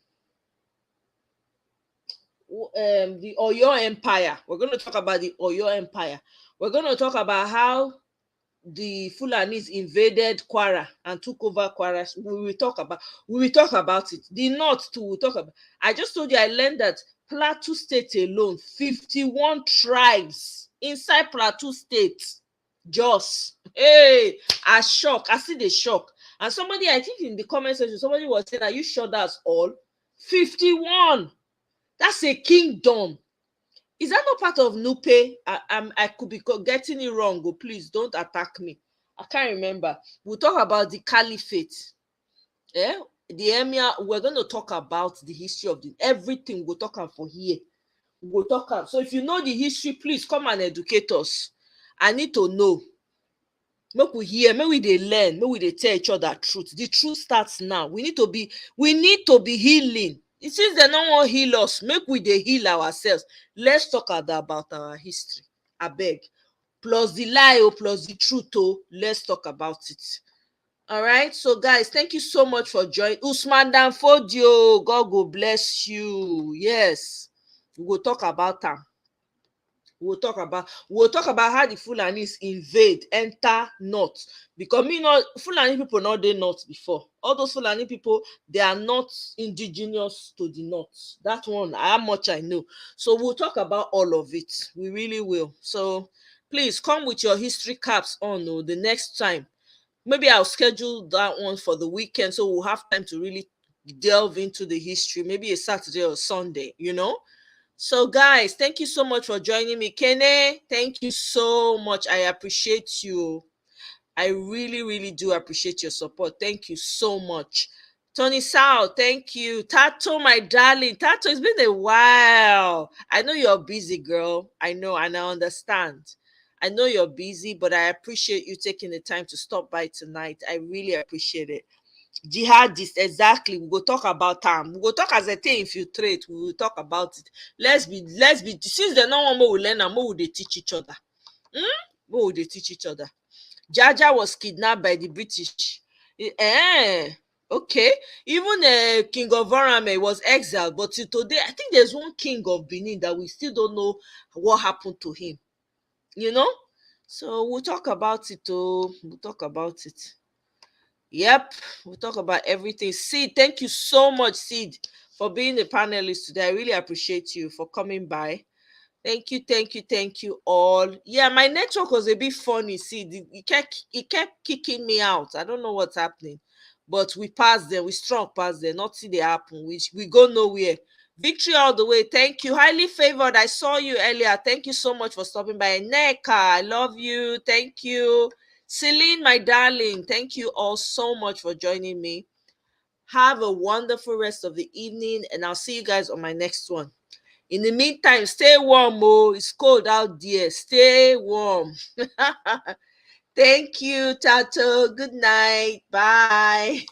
the Oyo Empire. We're going to talk about the Oyo Empire. We're going to talk about how the Fulanis invaded Kwara and took over Kwara. We will talk about it. The North too, we'll talk about. I just told you I learned that Plateau State alone, 51 tribes inside Plateau State. Jos. Hey, I shock. I see the shock. And somebody, I think in the comment section, somebody was saying, are you sure that's all? 51. That's a kingdom. Is that not part of Nupe? I could be getting it wrong. Oh, please don't attack me. I can't remember. We'll talk about the caliphate. Yeah, the emir. We're going to talk about the history of everything. We'll talk about for here. We'll talk about. So if you know the history, please come and educate us. I need to know. Make we hear, make we dey learn, make we dey tell each other truth. The truth starts now. We need to be healing. It seems they no wan heal us. Make we dey heal ourselves. Let's talk about our history. Abeg. Plus the lie, plus the truth, let's talk about it. All right. So guys, thank you so much for joining. Usman Danfodio, God go bless you. Yes, we will talk about am. We'll talk about how the Fulanis invade, enter north. Because Fulani people not dey north before. All those Fulani people, they are not indigenous to the north. That one, how much I know. So we'll talk about all of it. We really will. So please come with your history caps on the next time. Maybe I'll schedule that one for the weekend so we'll have time to really delve into the history. Maybe a Saturday or Sunday. So, guys, thank you so much for joining me. Kene, thank you so much. I appreciate you. I really, really do appreciate your support. Thank you so much. Tony Sao, thank you. Tato, my darling. Tato, it's been a while. I know you're busy, girl. I know, and I understand. I know you're busy, but I appreciate you taking the time to stop by tonight. I really appreciate it. Jihadist, exactly. We go talk about time. We go talk as a thing infiltrate. We will talk about it. Let's be since the no one more will learn and more will they teach each other. More will they teach each other. Jaja was kidnapped by the British. Okay. Even King of Orame was exiled, but till today, I think there's one king of Benin that we still don't know what happened to him. So we'll talk about it. We'll talk about it. Yep, we'll talk about everything. Sid, thank you so much, Sid, for being a panelist today. I really appreciate you for coming by. Thank you all. Yeah, my network was a bit funny. See, it kept kicking me out. I don't know what's happening, but we passed them. We strong past them. Nothing they happen. We go nowhere. Victory all the way. Thank you. Highly favored. I saw you earlier. Thank you so much for stopping by. Neka, I love you. Thank you. Celine, my darling. Thank you all so much for joining me. Have a wonderful rest of the evening, and I'll see you guys on my next one. In the meantime, stay warm. It's cold out there. Stay warm. Thank you, Tato. Good night. Bye.